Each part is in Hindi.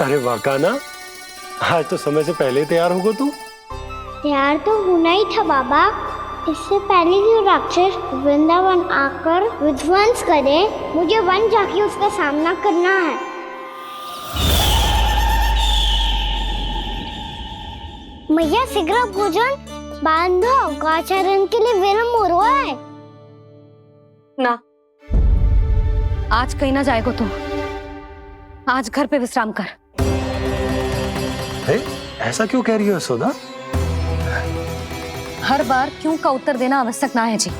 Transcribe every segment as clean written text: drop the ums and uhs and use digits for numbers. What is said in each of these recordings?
अरे वाह ना, आज तो समय से पहले तैयार होगा तू। तैयार तो होना ही था बाबा। इससे पहले कि राक्षस वृंदावन आकर विध्वंस करे, मुझे वन जाके उसका सामना करना है। मैया शीघ्र भोजन बांधो, गौचरण के लिए विलंब हो रहा है। ना, आज कहीं ना जाएगा तुम। आज घर पे विश्राम कर। ऐसा क्यों कह रही हो यशोदा? हर बार क्यों का उत्तर देना आवश्यक ना है जी।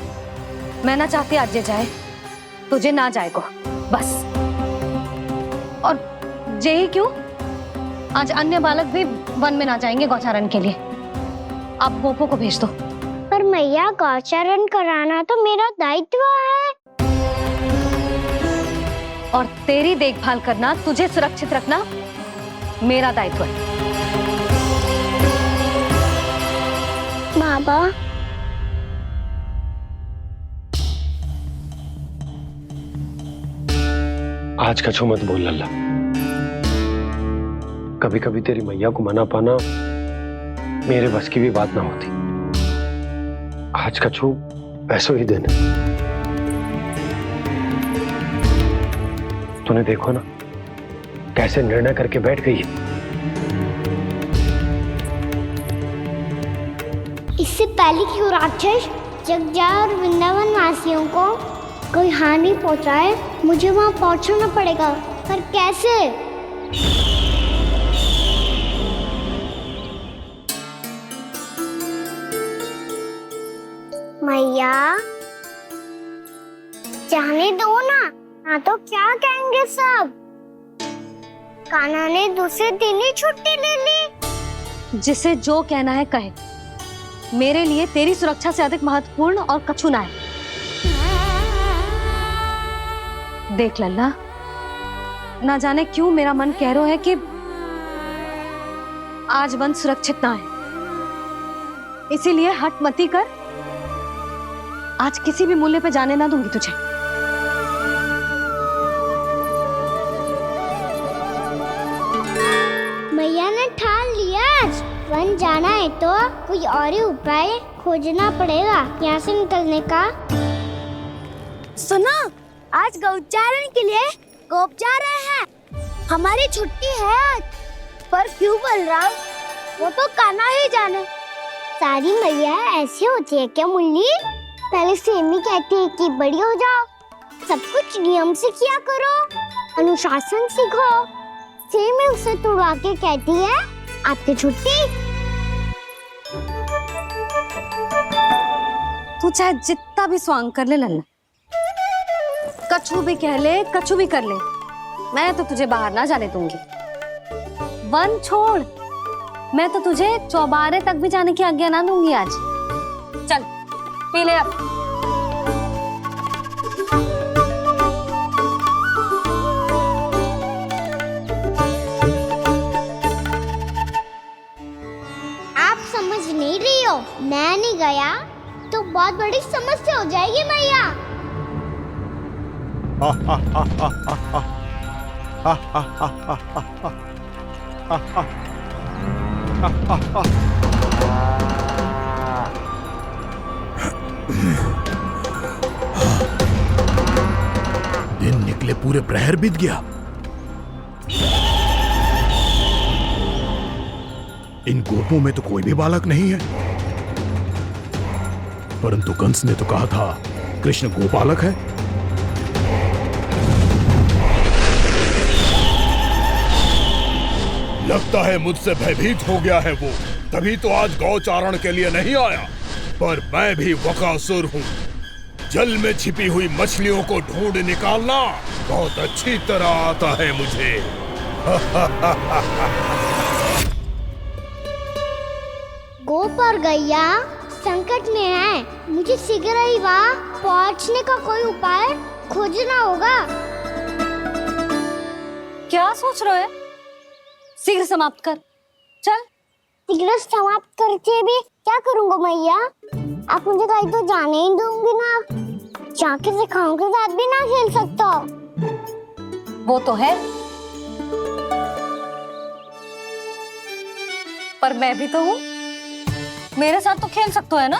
मैं ना चाहती आज ये जाए, तुझे ना जाएगा बस। और यही क्यों, आज अन्य बालक भी वन में ना जाएंगे गौचारण के लिए। आप गोपो को भेज दो। पर मैया गौचरण कराना तो मेरा दायित्व है। और तेरी देखभाल करना, तुझे सुरक्षित रखना मेरा दायित्व है। बाबा, आज कछु मत बोल लल्ला। कभी कभी तेरी मैया को मना पाना मेरे बस की भी बात ना होती। आज कछु पैसों ही दिन। तूने देखो ना कैसे निर्णय करके बैठ गई है। इससे पहले कि वो राक्षस जगजा और वृंदावन वासियों को कोई हानि पहुंचाए, मुझे वहां पहुंचना पड़ेगा। पर कैसे? मैया, जाने दो ना तो क्या कहेंगे सब। कान्हा ने दूसरे दिन ही छुट्टी ले ली। जिसे जो कहना है कहे। मेरे लिए तेरी सुरक्षा से अधिक महत्वपूर्ण और कछु ना है। देख लल्ला, ना जाने क्यों मेरा मन कह रहा है कि आज वन सुरक्षित ना है। इसीलिए हट मती कर। आज किसी भी मूल्य पे जाने ना दूंगी तुझे। मैया ने ठान लिया, आज वन जाना है तो कोई और ही उपाय खोजना पड़ेगा यहाँ से निकलने का। सुनो, आज गौचारण के लिए गोप जा रहे हैं। हमारी छुट्टी है आज। पर क्यों बलराम? वो तो कान्हा ही जाने। सारी मैया ऐसी होती है क्या मुल्ली? पहले सेमी कहती है कि बड़ी हो जाओ, सब कुछ नियम से किया करो, अनुशासन सीखो। सेमी उसे तुड़वा के कहती है आपकी छुट्टी। तू चाहे जितना भी स्वांग कर ले लल्ला, कछु भी कह ले, कछु भी कर ले, मैं तो तुझे बाहर ना जाने दूंगी। वन छोड़, मैं तो तुझे चौबारे तक भी जाने की आज्ञा ना दूंगी आज। चल पी ले अब। आप समझ नहीं रही हो, मैं नहीं गया तो बहुत बड़ी समस्या हो जाएगी मैया। दिन निकले पूरे प्रहर बीत गया। इन गोपों में तो कोई भी बालक नहीं है, परंतु कंस ने तो कहा था कृष्ण गोपालक है। लगता है मुझसे भयभीत हो गया है वो, तभी तो आज गौचारण के लिए नहीं आया। पर मैं भी वकासुर हूँ। जल में छिपी हुई मछलियों को ढूंढ निकालना बहुत अच्छी तरह आता है मुझे। गोप और गैया संकट में है, मुझे शीघ्र ही वहाँ पहुँचने का कोई उपाय खोजना होगा। क्या सोच रहे हो? शीघ्र समाप्त कर, चल। शीघ्र समाप्त करके भी क्या करूँगा मैया? आप मुझे कहीं तो जाने ही दूंगी ना। जाके सिखाओं के साथ भी ना खेल सकता। वो तो है, पर मैं भी तो हूँ, मेरे साथ तो खेल सकते हो है ना?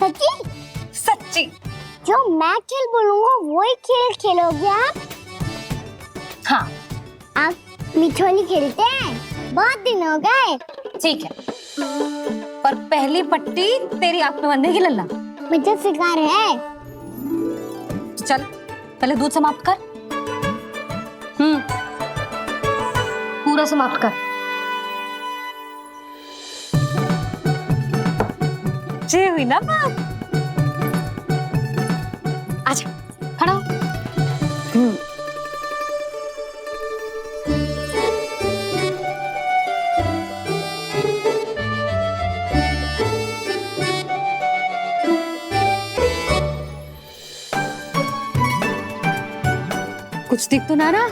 सच्ची? सच्ची। जो मैं खेल बोलूंगा वही खेल खेलोगे आप? हाँ आप मिठोली खेलते हैं? बहुत दिन हो गए। ठीक है, पर पहली पट्टी तेरी आंख में बनने की लल्ला। मुझे शिकार है। चल पहले दूध समाप्त कर। पूरा समाप्त कर। जे हुई ना बात। आजा खड़ा हो। कुछ दिख तो ना रहा?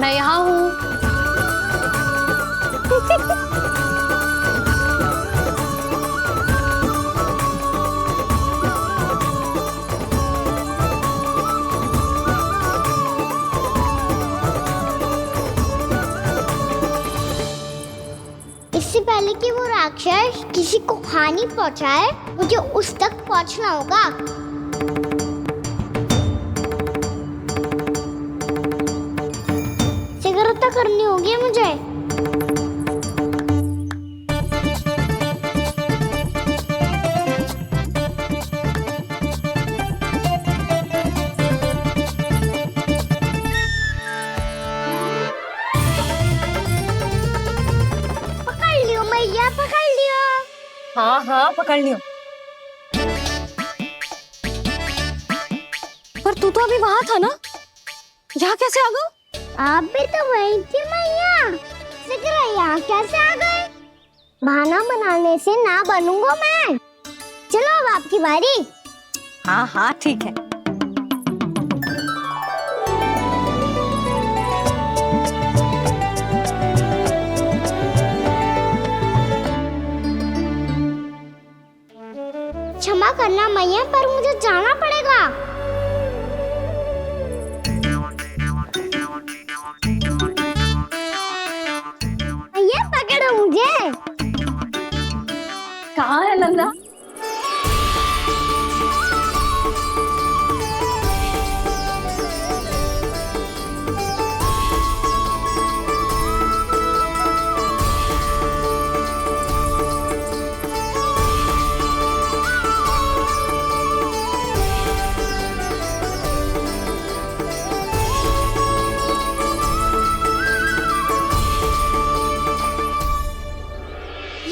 मैं यहाँ हूँ। इससे पहले कि वो राक्षस किसी को हानि पहुंचाए, मुझे उस तक पहुंचना होगा। सिगरेट करनी होगी मुझे। पकड़ लियो मैया, पकड़ लियो। हाँ हाँ पकड़ लियो। पर तू तो अभी वहां था ना, यहाँ कैसे आ गया? आप भी तो वही थी मैया। सिगरा यहाँ कैसे आ गए? बहाना बनाने से ना बनूंगा मैं। चलो अब आपकी बारी। हाँ हाँ ठीक है। क्षमा करना मैया, पर मुझे जाना पड़ेगा। मैया पकड़ो मुझे। कहाँ है लल्ला?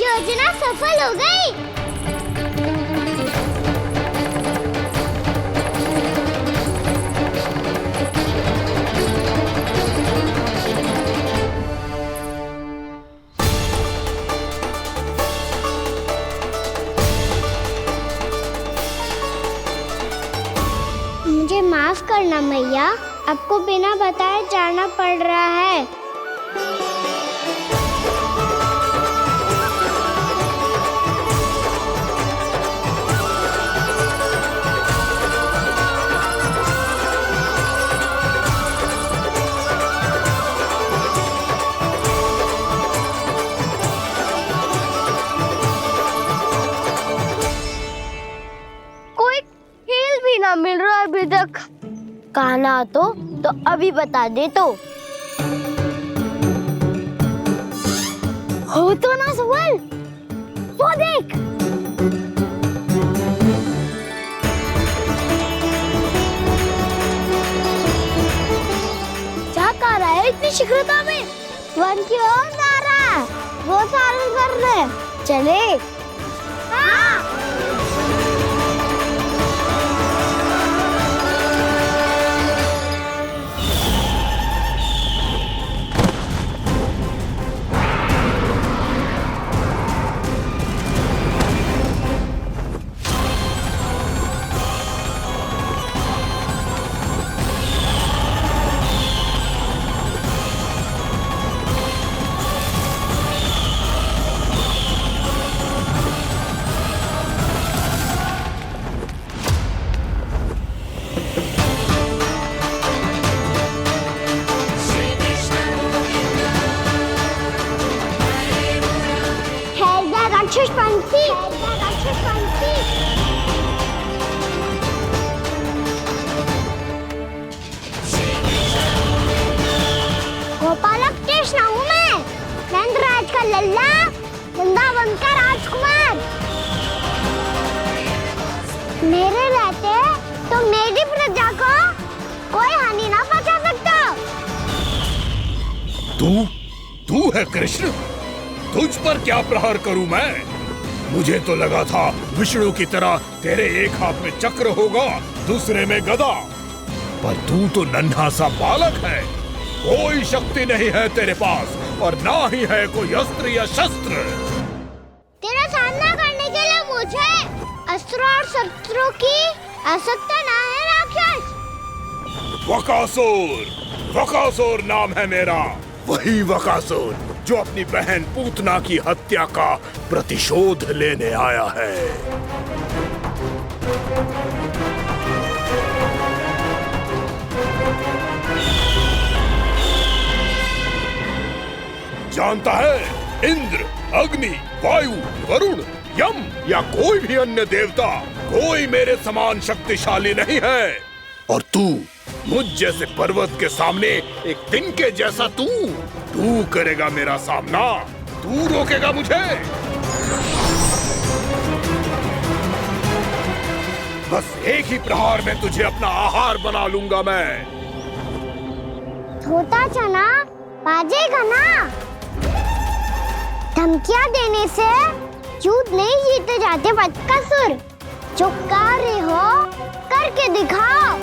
योजना सफल हो गई। मुझे माफ करना मैया, आपको बिना बताए जाना पड़ रहा है। कोई खेल भी ना मिल रहा अभी तक। कान्हा तो तो अभी बता दे तो। हो तो ना सवाल, वो देख। क्या कर रहा है इतनी शीघ्रता में? वन की ओर जा रहा है, वो सारे कर रहे। चले। हाँ। राक्षस पंछी, राक्षस पंछी। गोपालक कृष्ण हूँ मैं, नंदराज का लल्ला, वृंदावन का राजकुमार। मेरे रहते तो मेरी प्रजा को कोई हानि ना पहुंचा सकता। तू है कृष्ण? तुझ पर क्या प्रहार करूं मैं? मुझे तो लगा था विष्णु की तरह तेरे एक हाथ में चक्र होगा, दूसरे में गदा, पर तू तो नन्हा सा बालक है। कोई शक्ति नहीं है तेरे पास और ना ही है कोई अस्त्र या शस्त्र। तेरा सामना करने के लिए मुझे अस्त्र और शस्त्रों की आवश्यकता ना है राक्षस। वकासुर, वकासुर नाम है मेरा, वही वकासुर जो अपनी बहन पूतना की हत्या का प्रतिशोध लेने आया है। जानता है, इंद्र, अग्नि, वायु, वरुण, यम या कोई भी अन्य देवता कोई मेरे समान शक्तिशाली नहीं है। और तू मुझ जैसे पर्वत के सामने एक तिनके जैसा तू करेगा मेरा सामना? तू रोकेगा मुझे? बस एक ही प्रहार में तुझे अपना आहार बना लूंगा मैं। छोटा चना बाजेगा ना। धमकियां देने से युद्ध नहीं जीते जाते बदकसूर। जो कार्य हो करके दिखाओ।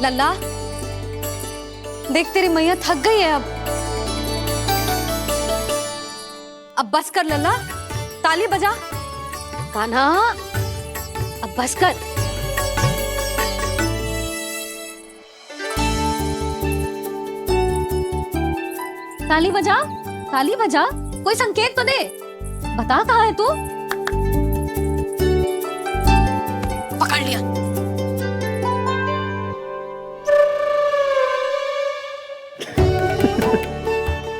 लल्ला, देख तेरी मैया थक गई है अब बस कर लल्ला, ताली बजा। कान्हा, अब बस कर। ताली बजा, ताली बजा, कोई संकेत तो दे। बता कहाँ है तू? पकड़ लिया।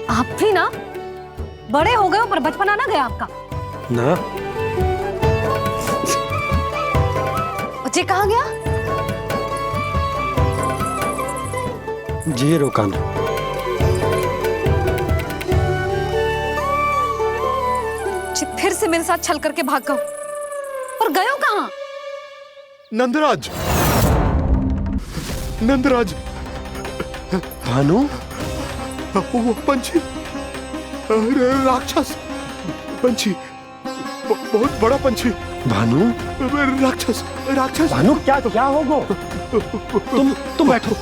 आप भी ना बड़े हो गए हो, पर बचपना ना गया आपका ना। बच्चे कहाँ गया? जी रोकाना। फिर से मेरे साथ छल करके भाग गए, और गए हो कहाँ? नंदराज, नंदराज। भानु, वो पंछी, राक्षस पंछी, बहुत बड़ा पंछी। भानु, राक्षस, राक्षस। भानु, क्या क्या होगा? तुम बैठो,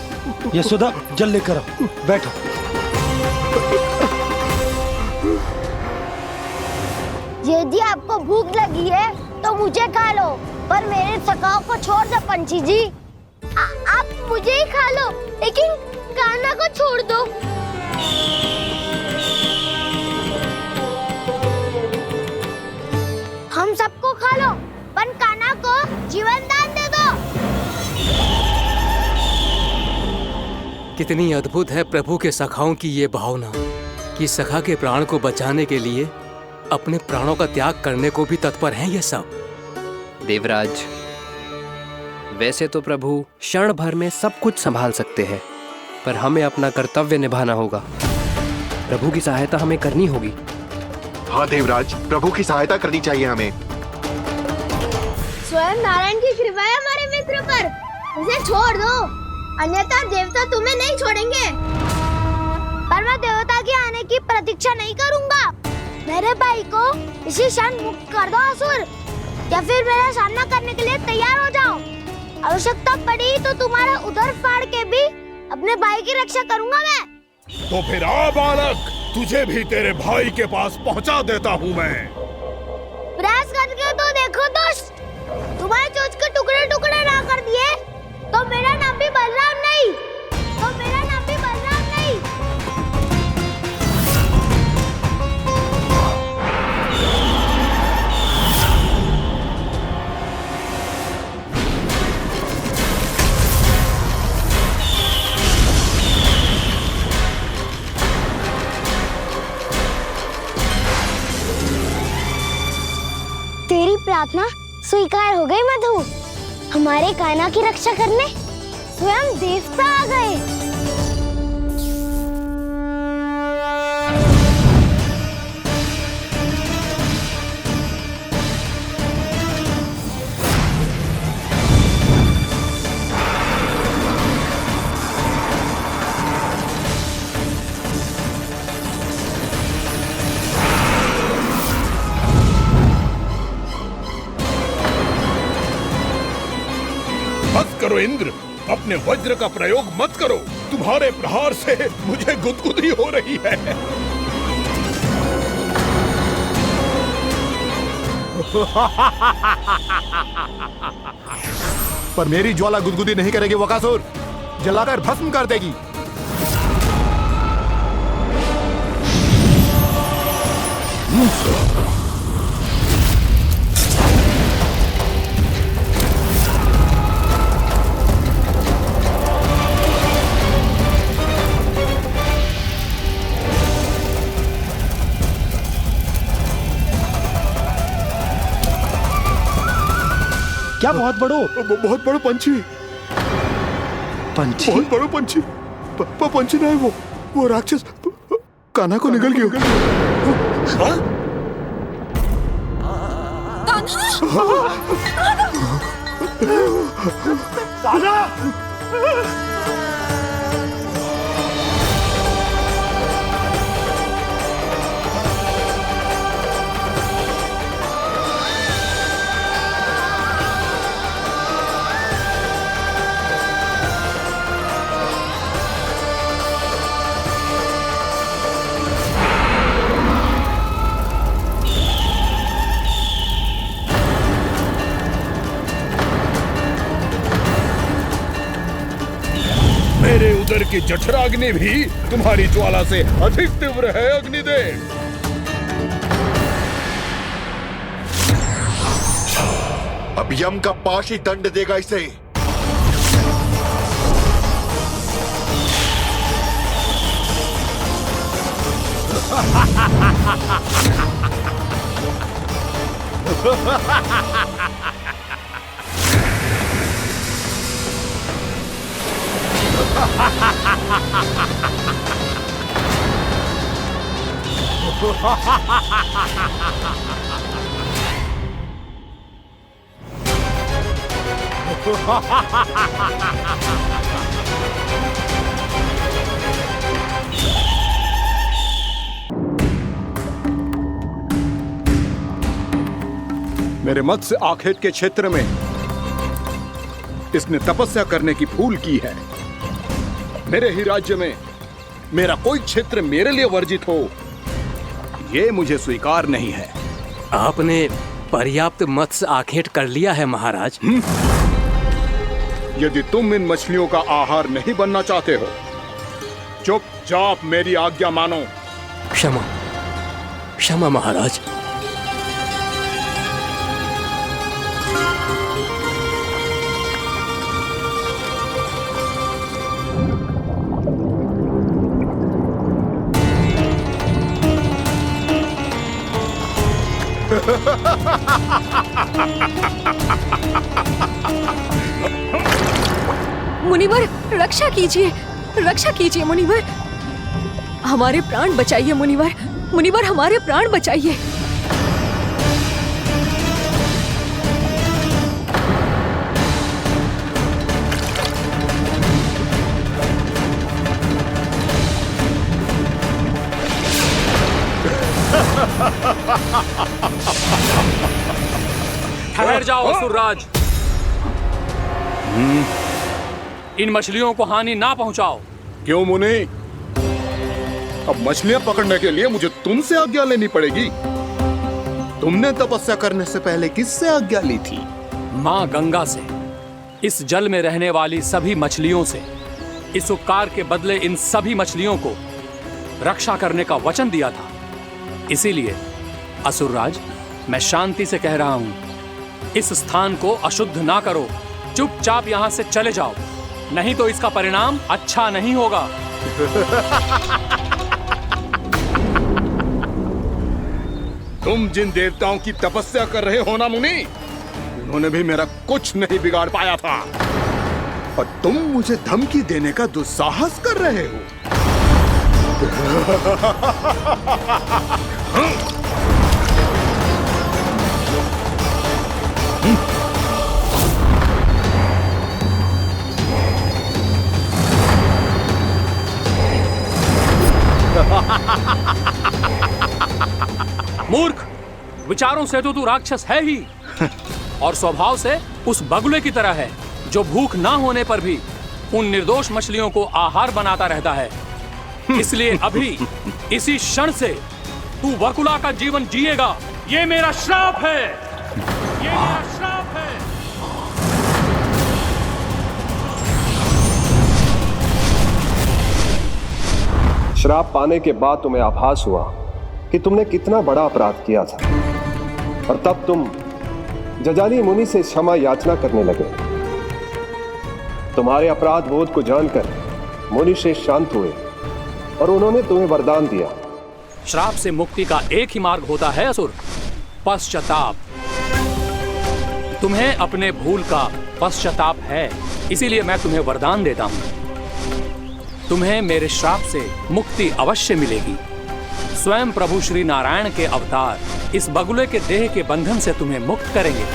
यशोदा जल लेकर आओ, बैठो। यदि आपको भूख लगी है तो मुझे खा लो, पर मेरे थकाव को छोड़ दो पंछी जी। आप मुझे ही खा लो, लेकिन कान्हा को छोड़ दो। हम सबको खा लो, पर कान्हा को जीवन दान दे दो। कितनी अद्भुत है प्रभु के सखाओं की ये भावना कि सखा के प्राण को बचाने के लिए अपने प्राणों का त्याग करने को भी तत्पर हैं ये सब। देवराज, वैसे तो प्रभु क्षण भर में सब कुछ संभाल सकते हैं, पर हमें अपना कर्तव्य निभाना होगा। प्रभु की सहायता हमें करनी होगी। हाँ देवराज, प्रभु की सहायता करनी चाहिए हमें। स्वयं नारायण की कृपा है हमारे मित्र पर, उसे छोड़ दो, अन्यथा देवता तुम्हें नहीं छोड़ेंगे। पर मैं देवता के आने की प्रतीक्षा नहीं करूंगा। मेरे भाई को इसी क्षण मुक्त कर दो असुर, या फिर मेरा सामना करने के लिए तैयार हो जाओ। आवश्यकता पड़ी तो तुम्हारा उदर फाड़ के भी अपने भाई की रक्षा करूंगा मैं। तो फिर आ बालक, तुझे भी तेरे भाई के पास पहुंचा देता हूँ मैं। प्रयास करके तो देखो दोस्त, तुम्हारे चोंच के टुकड़े टुकड़े ना कर दिए तो मेरा नाम भी बलराम नहीं, तो मेरा नाम भी बलराम नहीं। तेरी प्रार्थना स्वीकार हो गई मधु। हमारे कान्हा की रक्षा करने स्वयं देवता आ गए। मत करो इंद्र, अपने वज्र का प्रयोग मत करो। तुम्हारे प्रहार से मुझे गुदगुदी हो रही है। पर मेरी ज्वाला गुदगुदी नहीं करेगी वकासुर, जलाकर भस्म कर देगी। क्या बहुत बहुत बड़ो पंछी। पंछी? बहुत बड़ो पंछी। पंछी ना है वो राक्षस कान्हा को निगल गया। कान्हा! मेरे उदर की जठराग्नि भी तुम्हारी ज्वाला से अधिक तीव्र है अग्निदेव। अब यम का पाश ही दंड देगा इसे। मेरे मत्स्य आखेट के क्षेत्र में इसने तपस्या करने की भूल की है। मेरे ही राज्य में मेरा कोई क्षेत्र मेरे लिए वर्जित हो, ये मुझे स्वीकार नहीं है। आपने पर्याप्त मत्स्य आखेट कर लिया है महाराज। यदि तुम इन मछलियों का आहार नहीं बनना चाहते हो, चुपचाप मेरी आज्ञा मानो। क्षमा, क्षमा महाराज। मुनिवर, रक्षा कीजिए, रक्षा कीजिए मुनिवर, हमारे प्राण बचाइए मुनिवर, मुनिवर हमारे प्राण बचाइए। ठहर जाओ असुरराज। इन मछलियों को हानि ना पहुंचाओ। क्यों मुनि? अब मछलियां पकड़ने के लिए मुझे तुमसे आज्ञा लेनी पड़ेगी। तुमने तपस्या करने से पहले किससे आज्ञा ली थी? माँ गंगा से, इस जल में रहने वाली सभी मछलियों से। इस उपकार के बदले इन सभी मछलियों को रक्षा करने का वचन दिया था। इसीलिए असुरराज, मैं शांति से कह रहा हूं, इस स्थान को अशुद्ध ना करो। चुपचाप यहां से चले जाओ, नहीं तो इसका परिणाम अच्छा नहीं होगा। तुम जिन देवताओं की तपस्या कर रहे हो ना मुनि, उन्होंने भी मेरा कुछ नहीं बिगाड़ पाया था, और तुम मुझे धमकी देने का दुस्साहस कर रहे हो। मूर्ख, विचारों से तो तू राक्षस है ही, और स्वभाव से उस बगुले की तरह है जो भूख ना होने पर भी उन निर्दोष मछलियों को आहार बनाता रहता है। इसलिए अभी इसी क्षण से तू वकुला का जीवन जिएगा। ये मेरा श्राप है, ये मेरा श्राप है। श्राप पाने के बाद तुम्हें आभास हुआ कि तुमने कितना बड़ा अपराध किया था, और तब तुम जजाली मुनि से क्षमा याचना करने लगे। तुम्हारे अपराध बोध को जानकर मुनि से शांत हुए और उन्होंने तुम्हें वरदान दिया। श्राप से मुक्ति का एक ही मार्ग होता है असुर, पश्चाताप। तुम्हें अपने भूल का पश्चाताप है, इसीलिए मैं तुम्हें वरदान देता हूं। तुम्हें मेरे श्राप से मुक्ति अवश्य मिलेगी। स्वयं प्रभु श्री नारायण के अवतार इस बगुले के देह के बंधन से तुम्हें मुक्त करेंगे।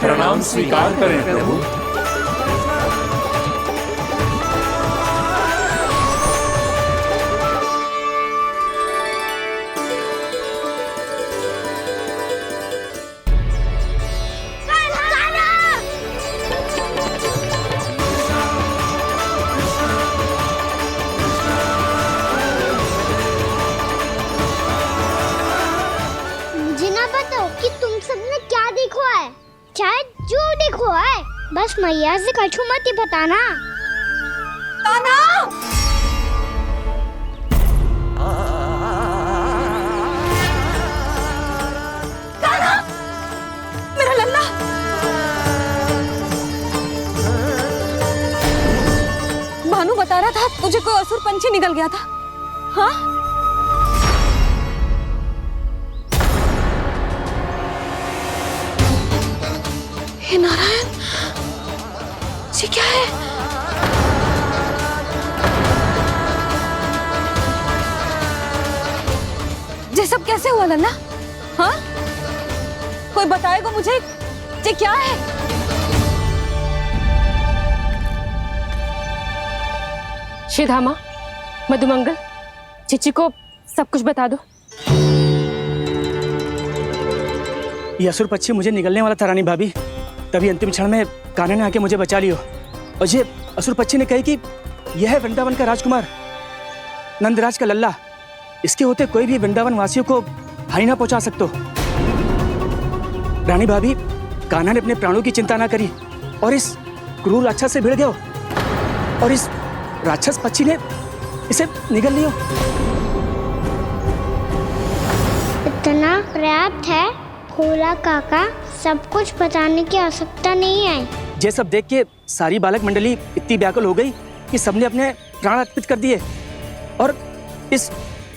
प्रणाम स्वीकार करें प्रभु। बस मैया से कछु मत ही बताना। कान्हा! कान्हा! मेरा लल्ला! भानु बता रहा था तुझे कोई असुर पंछी निकल गया था। हाँ? हे नारायण, ये क्या है? ये सब कैसे हुआ लल्ला? हाँ? कोई बताएगा मुझे ये क्या है? श्रीधामा, मधुमंगल, चिची को सब कुछ बता दो। ये असुर पक्षी मुझे निगलने वाला था रानी भाभी, तभी अंतिम क्षण में कान्हा ने आके मुझे बचा लियो। और ये असुर पक्षी ने कही कि यह है वृंदावन का राजकुमार, नंदराज का लल्ला। इसके होते कोई भी वृंदावन वासियों को हानि ना पहुंचा सकते। रानी भाभी, कान्हा ने अपने प्राणों की चिंता ना करी और इस क्रूर राक्षस से भिड़ गयो, और इस राक्षस पक्षी ने इसे निगल लियो। इतना पर्याप्त है भोला काका, सब कुछ बताने की आवश्यकता नहीं है। ये सब देख के सारी बालक मंडली इतनी व्याकुल हो गई कि सबने अपने प्राण अर्पित कर दिए और इस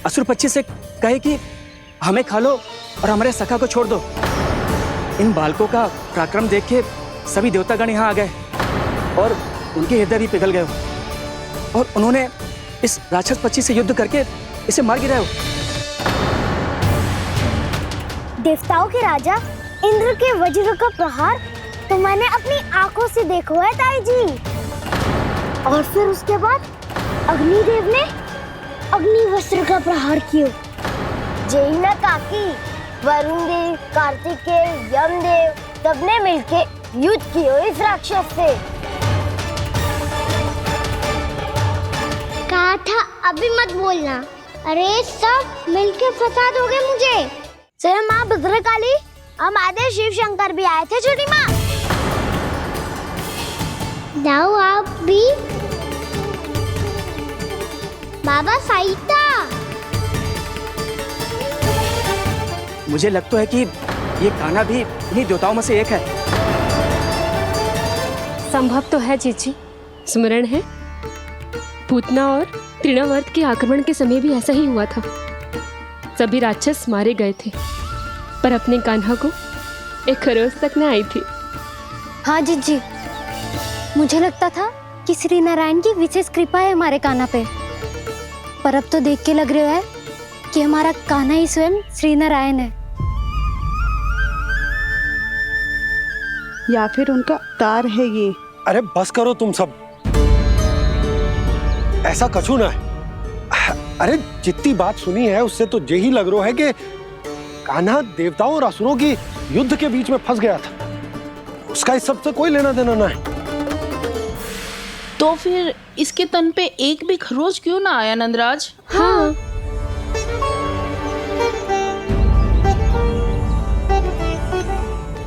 असुर पक्षी से कहे कि हमें खा लो और हमारे सखा को छोड़ दो। इन बालकों का पराक्रम देख के सभी देवतागण यहाँ आ गए और उनके हृदय भी पिघल गए और उन्होंने इस राक्षस पक्षी से युद्ध करके इसे मार गिराया। देवताओं के राजा इंद्र के वज्र का प्रहार तो मैंने अपनी आंखों से देखा है ताई जी। और फिर उसके बाद अग्निदेव ने अग्निवस्त्र का प्रहार किया। जय ना काकी, वरुण देव, कार्तिकेय, यमदेव सबने मिलके युद्ध किया इस राक्षस से। कहा था अभी मत बोलना। अरे सब मिलके फंसा दोगे मुझे। सर माँ भद्रकाली, हम आदे शिव शंकर भी आए थे छोटी माँ। जाओ आप भी। बाबा साईता, मुझे लगता है कि ये कान्हा भी इन्हीं देवताओं में से एक है। संभव तो है चीची। स्मरण है, पूतना और तृणावर्त के आक्रमण के समय भी ऐसा ही हुआ था। सभी राक्षस मारे गए थे, पर अपने कान्हा को एक खरोच तक न आई थी। हाँ जीजी, मुझे लगता था कि श्री नारायण की विशेष कृपा है हमारे कान्हा पे, पर अब तो देख के लग रहा है कि हमारा कान्हा ही स्वयं श्री नारायण है। या फिर उनका अवतार है ये। अरे बस करो तुम सब, ऐसा कछु ना है। अरे जितनी बात सुनी है उससे तो यही लग रहा है कि कान्हा देवताओं और असुरों की युद्ध के बीच में फंस गया था। उसका इस सब से कोई लेना देना ना है। तो फिर इसके तन पे एक भी खरोच क्यों ना आया नंदराज? हाँ,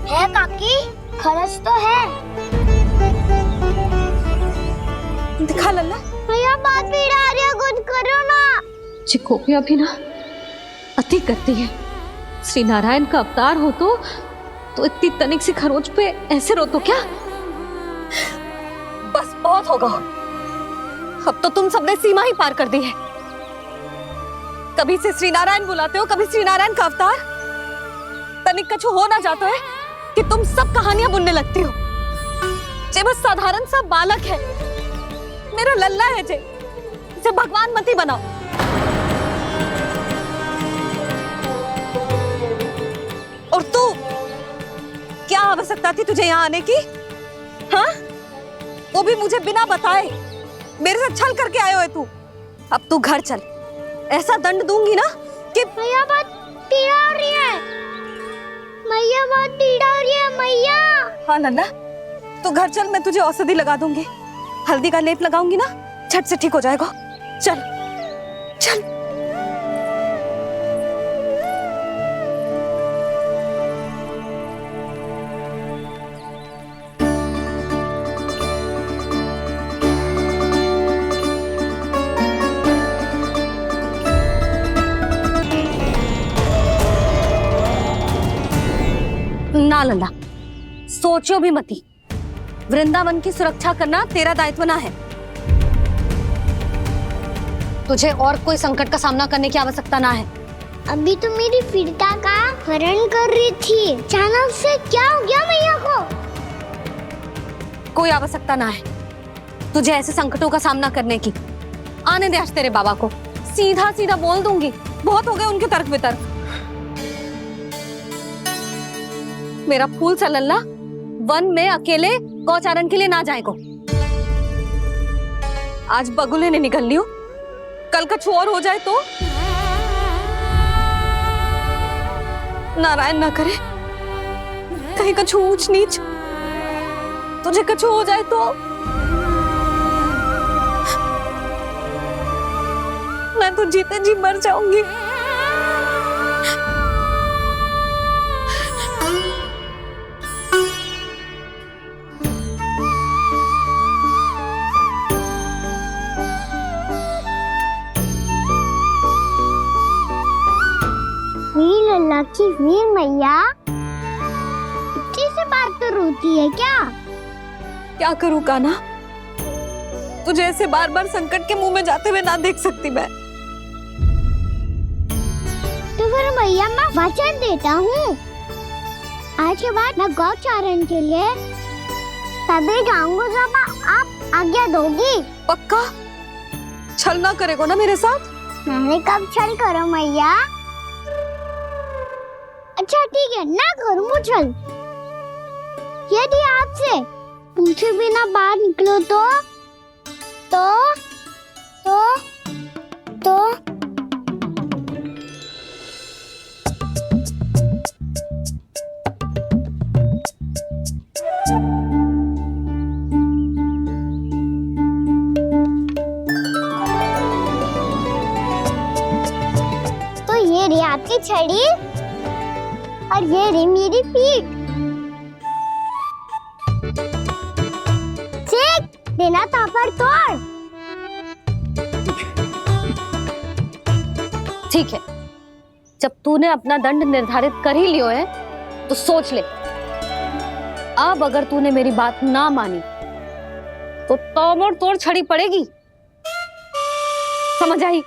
है काकी, खरच तो है। दिखा लल्ला। भैया बात भी आ रही है, कुछ करो ना। चिकोपिया भी ना अति करती है। श्री नारायण का अवतार हो तो इतनी तनिक सी खरोच पे ऐसे रो तो क्या? बस बहुत होगा। अब तो तुम सबने सीमा ही पार कर दी है। कभी से श्री नारायण बुलाते हो, कभी श्री नारायण का अवतार। तनिक कछु हो ना जाता है कि तुम सब कहानियां बुनने लगती हो। जे बस साधारण सा बालक है, मेरा लल्ला है जे, इसे भगवान मत ही बनाओ। और तू, क्या आवश्यकता थी तुझे यहाँ आने की? हाँ, वो भी मुझे बिना बताए। मेरे से छल करके आयो है तू। अब तू घर चल, ऐसा दंड दूंगी ना कि मैया बहुत पीड़ा हो रही है। मैया बहुत पीड़ा हो रही है मैया। हाँ नन्ना, तू घर चल, मैं तुझे औषधि लगा दूंगी। हल्दी का लेप लगाऊंगी ना, झट से ठीक हो जाएगा। चल चल। ना लल्ला, सोचो भी मती। वृंदावन की सुरक्षा करना तेरा दायित्व ना है। तुझे और कोई संकट का सामना करने की आवश्यकता ना है। अभी तो मेरी पीड़िता का हरण कर रही थी, अचानक से क्या हो गया मैया को? कोई आवश्यकता ना है तुझे ऐसे संकटों का सामना करने की। आने दे आज तेरे बाबा को, सीधा सीधा बोल दूंगी। बहुत हो गए उनके तर्क वितर्क। मेरा फूल सा लल्ला वन में अकेले गौचारण के लिए ना जाए को। आज बगुले ने निकल लियो, कल कछु और हो जाए तो? नारायण ना करे, कहीं कछु ऊंच नीच तुझे कछु हो जाए तो? मैं तो जीते जी मर जाऊंगी। वीर लल्ला की वीर मैया इतनी सी बात तो रोती है क्या? क्या करूं कान्हा, तुझे ऐसे बार बार संकट के मुंह में जाते हुए ना देख सकती मैं। तो फिर मैया मैं वचन देता हूँ, आज के बाद मैं गौचारण के लिए तभी जाऊंगा जब आप आज्ञा दोगी। पक्का? छल ना करेगा ना मेरे साथ? मैंने कब छल करो मैया? अच्छा ठीक है, ना करूँ छल। यदि आपसे पूछे बिना बाहर निकलो तो ये रही आपकी छड़ी और ये रही मेरी पीठ। चेक देना तापर तोड़। ठीक है, जब तूने अपना दंड निर्धारित कर ही लियो है तो सोच ले, अब अगर तूने मेरी बात ना मानी तो तोड़ तोड़ छड़ी पड़ेगी, समझ आई?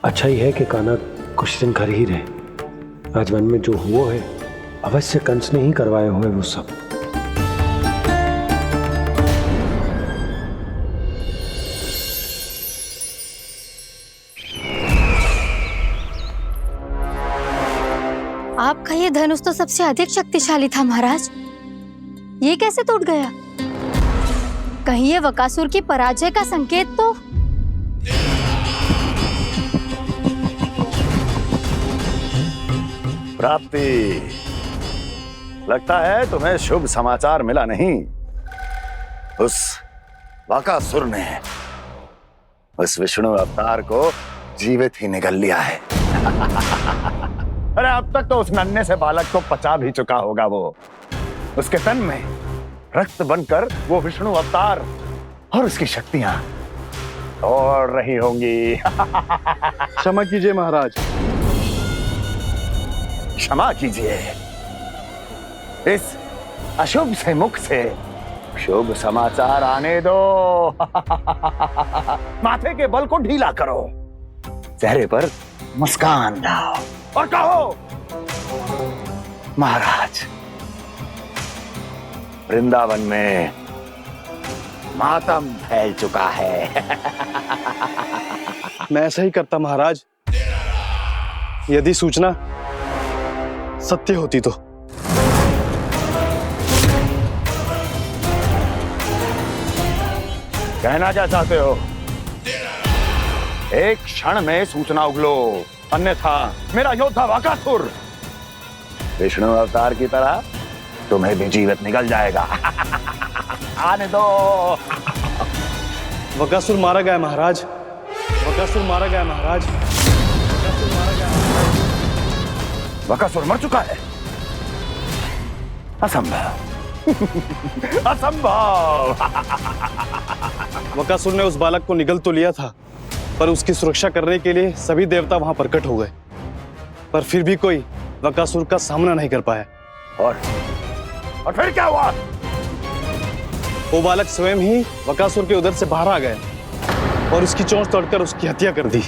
अच्छा ही है कि कान्हा कुछ दिन घर ही रहे। आज वन में जो हुआ है अवश्य कंस ने ही करवाए हुए वो सब। आपका ये धनुष तो सबसे अधिक शक्तिशाली था महाराज, ये कैसे टूट गया? कहीं ये बकासुर की पराजय का संकेत तो? प्राप्ति, लगता है तुम्हें शुभ समाचार मिला नहीं। उस बकासुर ने उस विष्णु अवतार को जीवित ही निगल लिया है। अरे अब तक तो उस नन्हे से बालक को पचा भी चुका होगा वो। उसके तन में रक्त बनकर वो विष्णु अवतार और उसकी शक्तियां दौड़ रही होंगी। क्षमा कीजिए महाराज। क्षमा कीजिए, इस अशुभ से मुख से शुभ समाचार आने दो। माथे के बल को ढीला करो, चेहरे पर मुस्कान लाओ और कहो, महाराज, वृंदावन में मातम फैल चुका है। मैं ऐसा ही करता महाराज, यदि सूचना सत्य होती तो। कहना क्या चाहते हो? एक क्षण में सूचना उगलो, अन्यथा मेरा योद्धा बकासुर विष्णु अवतार की तरह तुम्हें भी जीवित निकल जाएगा। आने दो। बकासुर मारा गया महाराज, बकासुर मारा गया महाराज, बकासुर मारा गया। बकासुर मर चुका है? असंभव। असंभव। बकासुर ने उस बालक को निगल तो लिया था, पर उसकी सुरक्षा करने के लिए सभी देवता वहां प्रकट हो गए, पर फिर भी कोई बकासुर का सामना नहीं कर पाया। और फिर क्या हुआ? वो बालक स्वयं ही बकासुर के उदर से बाहर आ गए और उसकी चोंच तोड़कर उसकी हत्या कर दी।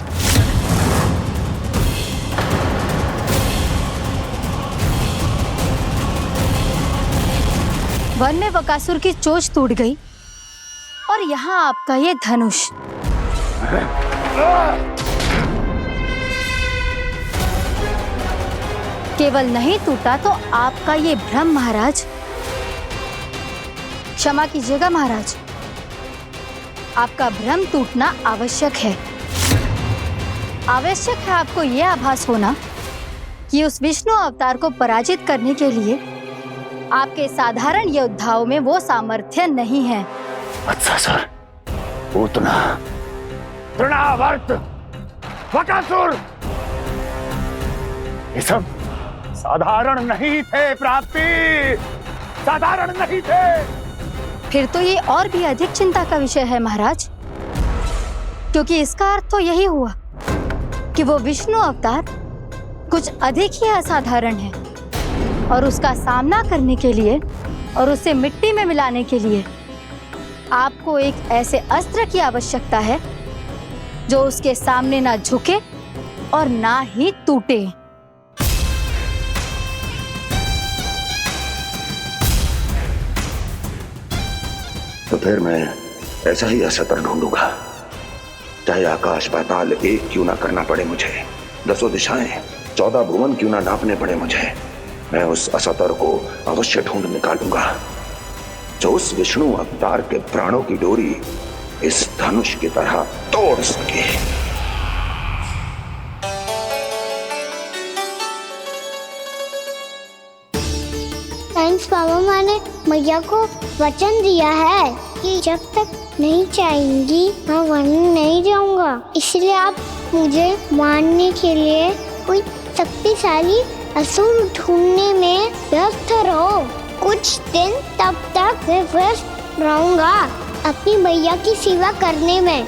वन में बकासुर की चोंच टूट गई और यहाँ आपका ये धनुष। केवल नहीं टूटा तो आपका ये भ्रम महाराज, क्षमा कीजिएगा महाराज, आपका भ्रम टूटना आवश्यक है। आवश्यक है आपको यह आभास होना कि उस विष्णु अवतार को पराजित करने के लिए आपके साधारण योद्धाओं में वो सामर्थ्य नहीं है। अच्छा सर, पूतना, तृणावर्त, बकासुर, ये सब साधारण नहीं थे प्राप्ति, साधारण नहीं थे। फिर तो ये और भी अधिक चिंता का विषय है महाराज, क्योंकि इसका अर्थ तो यही हुआ कि वो विष्णु अवतार कुछ अधिक ही असाधारण है और उसका सामना करने के लिए और उसे मिट्टी में मिलाने के लिए आपको एक ऐसे अस्त्र की आवश्यकता है जो उसके सामने ना झुके और ना ही टूटे। तो फिर मैं ऐसा ही असतर ढूंढूंगा, चाहे आकाश पाताल एक क्यों ना करना पड़े मुझे, 10 दिशाएं 14 भुवन क्यों ना नापने पड़े मुझे, मैं उस असतर को अवश्य ढूंढ निकालूंगा जो उस विष्णु अवतार के प्राणों की डोरी इस धनुष की तरह तोड़ सके। थैंक्स पापा, मैंने मैया को वचन दिया है कि जब तक नहीं चाहेंगी मैं वन नहीं जाऊंगा, इसलिए आप मुझे मारने के लिए कोई शक्तिशाली असुर ढूंढने में व्यस्त रहो। कुछ दिन तब तक मैं व्यस्त रहूंगा अपनी मैया की सेवा करने में।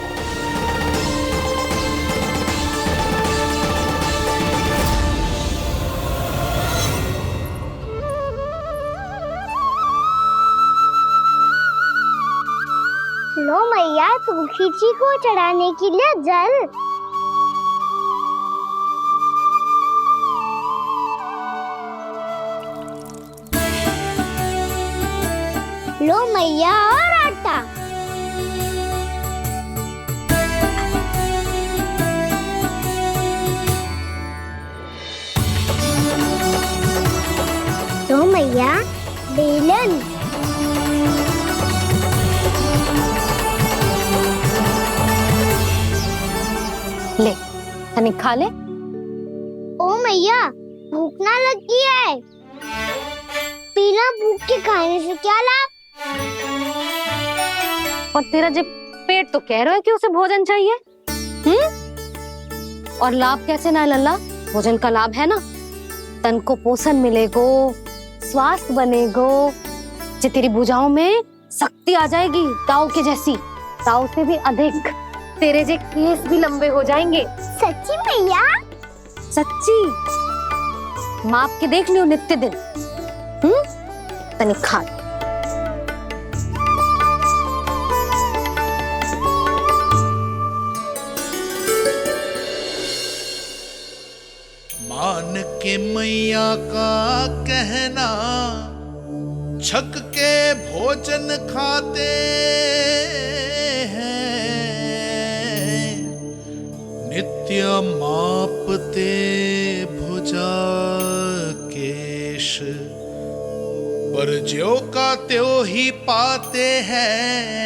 लो मैया, तुलसी जी को चढ़ाने के लिए जल। लो मैया, और आटा। लो मैया, बेलन। ले, तनिक खा ले। ओ मैया, भूख ना लगी है। बिना भूख के खाने से क्या लाभ? और तेरा जब पेट तो कह रहा है कि उसे भोजन चाहिए, और लाभ कैसे ना लल्ला? भोजन का लाभ है ना, तन को पोषण मिलेगो, स्वास्थ्य बनेगो, जो तेरी भुजाओं में शक्ति आ जाएगी, ताऊ के जैसी, ताऊ से भी अधिक। तेरे जे केस भी लंबे हो जाएंगे। सच्ची मैया? सच्ची, माप के देख लियो नित्य दिन। तनिक खा। मान के मैया का कहना, छक के भोजन खाते हैं, नित्य मापते भुजा केश, पर ज्यों का त्यों ही पाते हैं।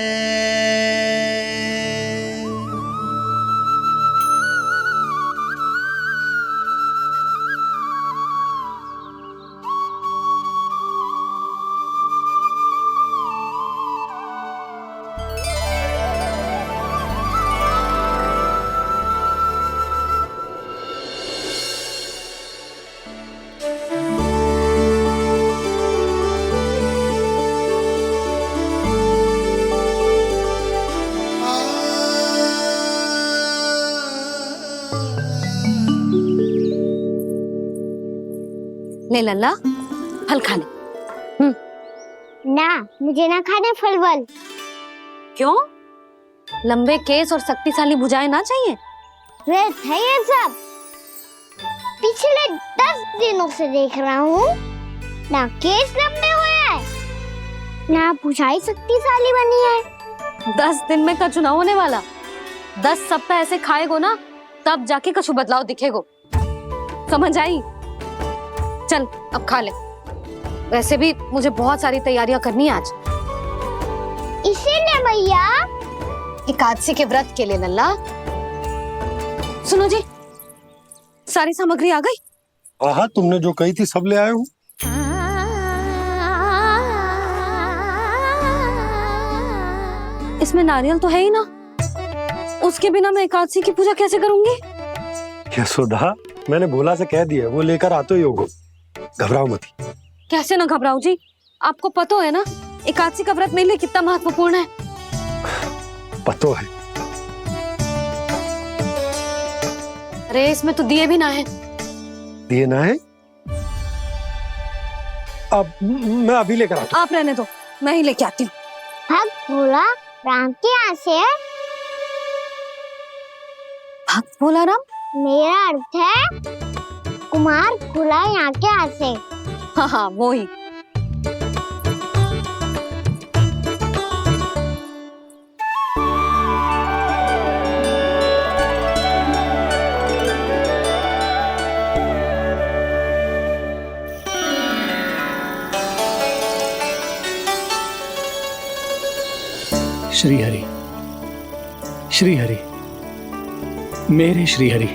ले लल्ला, फल खा ले। ना, मुझे ना खाने फल वल। क्यों? लंबे केस और शक्तिशाली भुजाएं ना चाहिए? व्यर्थ है ये सब। पिछले 10 दिनों से देख रहा हूँ, ना केस लंबे हुए हैं, ना भुजाएं शक्तिशाली बनी है। 10 दिन में कछु ना होने वाला। 10 सप्ताह ऐसे खाएगो ना, तब जाके कछु बदलाव दिखेगो। समझ आई? चल अब खा ले, वैसे भी मुझे बहुत सारी तैयारियां करनी है आज। इसीलिए भैया एकादशी के व्रत के लिए लल्ला। सुनो जी, सारी सामग्री आ गई? हाँ, तुमने जो कही थी सब ले आए हूँ। इसमें नारियल तो है ही ना, उसके बिना मैं एकादशी की पूजा कैसे करूंगी? यशोदा, मैंने भोला से कह दिया, वो लेकर आते ही होगा, घबराओ मत। कैसे ना घबराओ जी, आपको पता है ना एकादशी का व्रत मेरे लिए कितना महत्वपूर्ण है। पतो है। अरे इसमें तो दिए भी ना है। दिए ना है? अब मैं अभी लेकर आता हूँ। आप रहने दो, मैं ही लेके आती हूँ। भक्त भोला राम के यहाँ से है? भक्त भोला राम? मेरा अर्थ है कुमार भोला यहाँ के यहाँ से। हाँ हाँ वो ही। श्री हरि, श्री हरि, मेरे श्री हरि।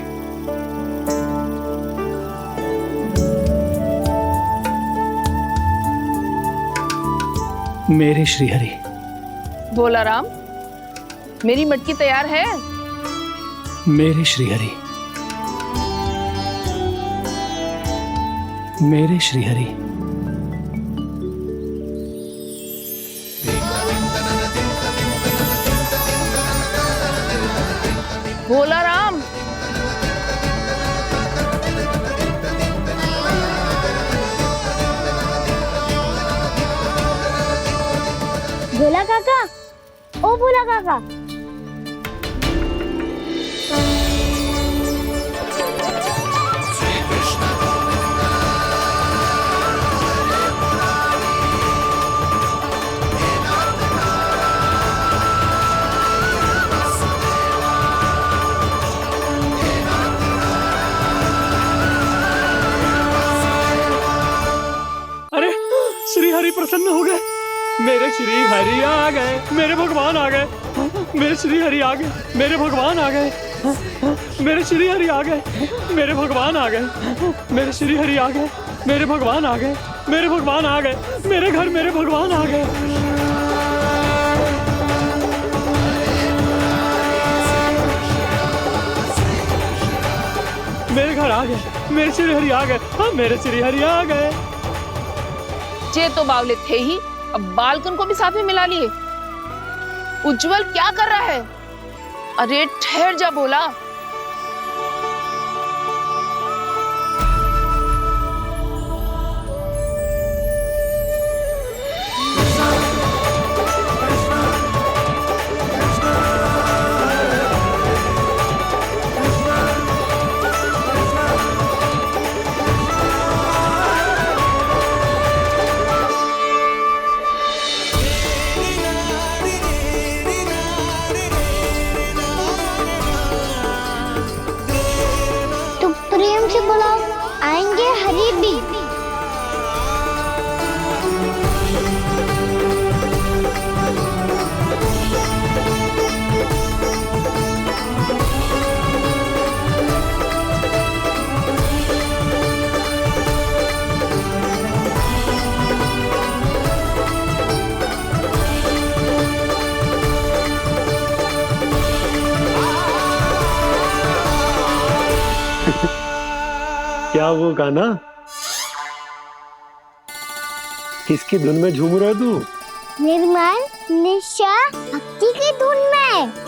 मेरे श्री हरि। भोला राम, मेरी मटकी तैयार है? मेरे श्री हरि, मेरे श्री हरि। भोला राम, भोला काका, ओ भोला काका। अरे श्री हरि प्रसन्न हो गए, मेरे श्री हरि आ गए, मेरे भगवान आ गए, मेरे श्री हरि आ गए, मेरे भगवान आ गए, मेरे श्री हरि आ गए, मेरे भगवान आ गए, मेरे श्री हरि आ गए, मेरे भगवान आ गए, मेरे भगवान आ गए, मेरे घर मेरे भगवान आ गए। मेरे घर आ गए, मेरे श्री हरि आ गए, हाँ मेरे श्री हरि आ गए। ये तो बावले थे ही, अब बालकन को भी साथ में मिला लिए। उज्जवल क्या कर रहा है? अरे ठहर जा भोला। प्रेम से बुलाओ, आएंगे हरि भी। क्या वो गाना? किसकी धुन में झूम रहा तू? निर्मल निशा भक्ति की धुन में।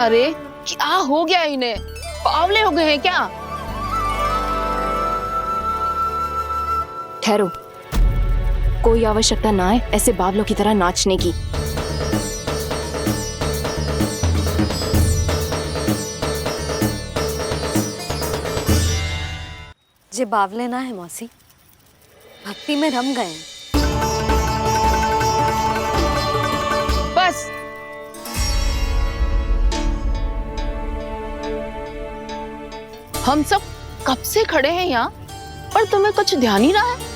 अरे क्या हो गया इन्हें? पावले हो गए हैं क्या? ठहरो, कोई आवश्यकता ना है ऐसे बावलों की तरह नाचने की। जे बावले ना है मौसी, भक्ति में रम गए हैं। बस हम सब कब से खड़े हैं यहाँ, पर तुम्हें कुछ ध्यान ही ना है।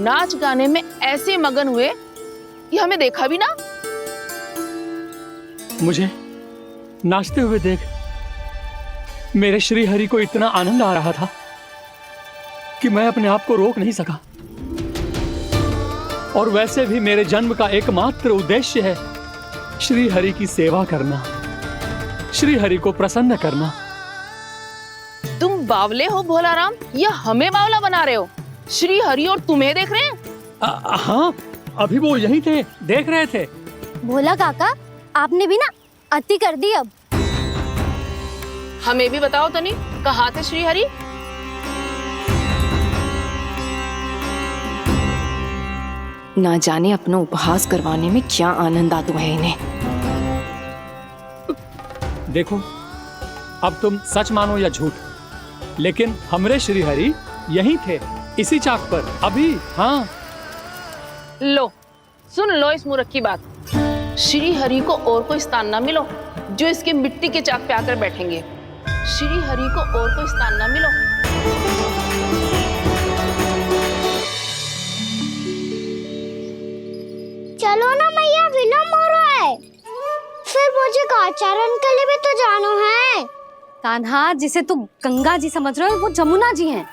नाच गाने में ऐसे मगन हुए कि हमें देखा भी ना। मुझे नाचते हुए देख मेरे श्री हरि को इतना आनंद आ रहा था कि मैं अपने आप को रोक नहीं सका। और वैसे भी मेरे जन्म का एकमात्र उद्देश्य है श्री हरि की सेवा करना, श्री हरि को प्रसन्न करना। तुम बावले हो भोलाराम, या हमें बावला बना रहे हो? श्री हरि और तुम्हें देख रहे हैं। हाँ, अभी वो यहीं थे, देख रहे थे। भोला काका, आपने भी ना अति कर दी। अब हमें भी बताओ तनी, कहाँ थे श्री हरि? ना जाने अपना उपहास करवाने में क्या आनंद आता है इन्हें। देखो, अब तुम सच मानो या झूठ, लेकिन हमरे श्री हरि यहीं थे, इसी चाक पर अभी। हाँ, लो सुन लो इस मूर्ख की बात। श्री हरि को और कोई स्थान ना मिलो जो इसके मिट्टी के चाक पे आकर बैठेंगे। श्री हरि को और कोई स्थान ना मिलो। चलो ना मैया, विलम्ब हो रहा है। फिर मुझे गौचारण के लिए भी तो जाना है। कान्हा, जिसे तू गंगा जी समझ रहे हो, वो जमुना जी हैं।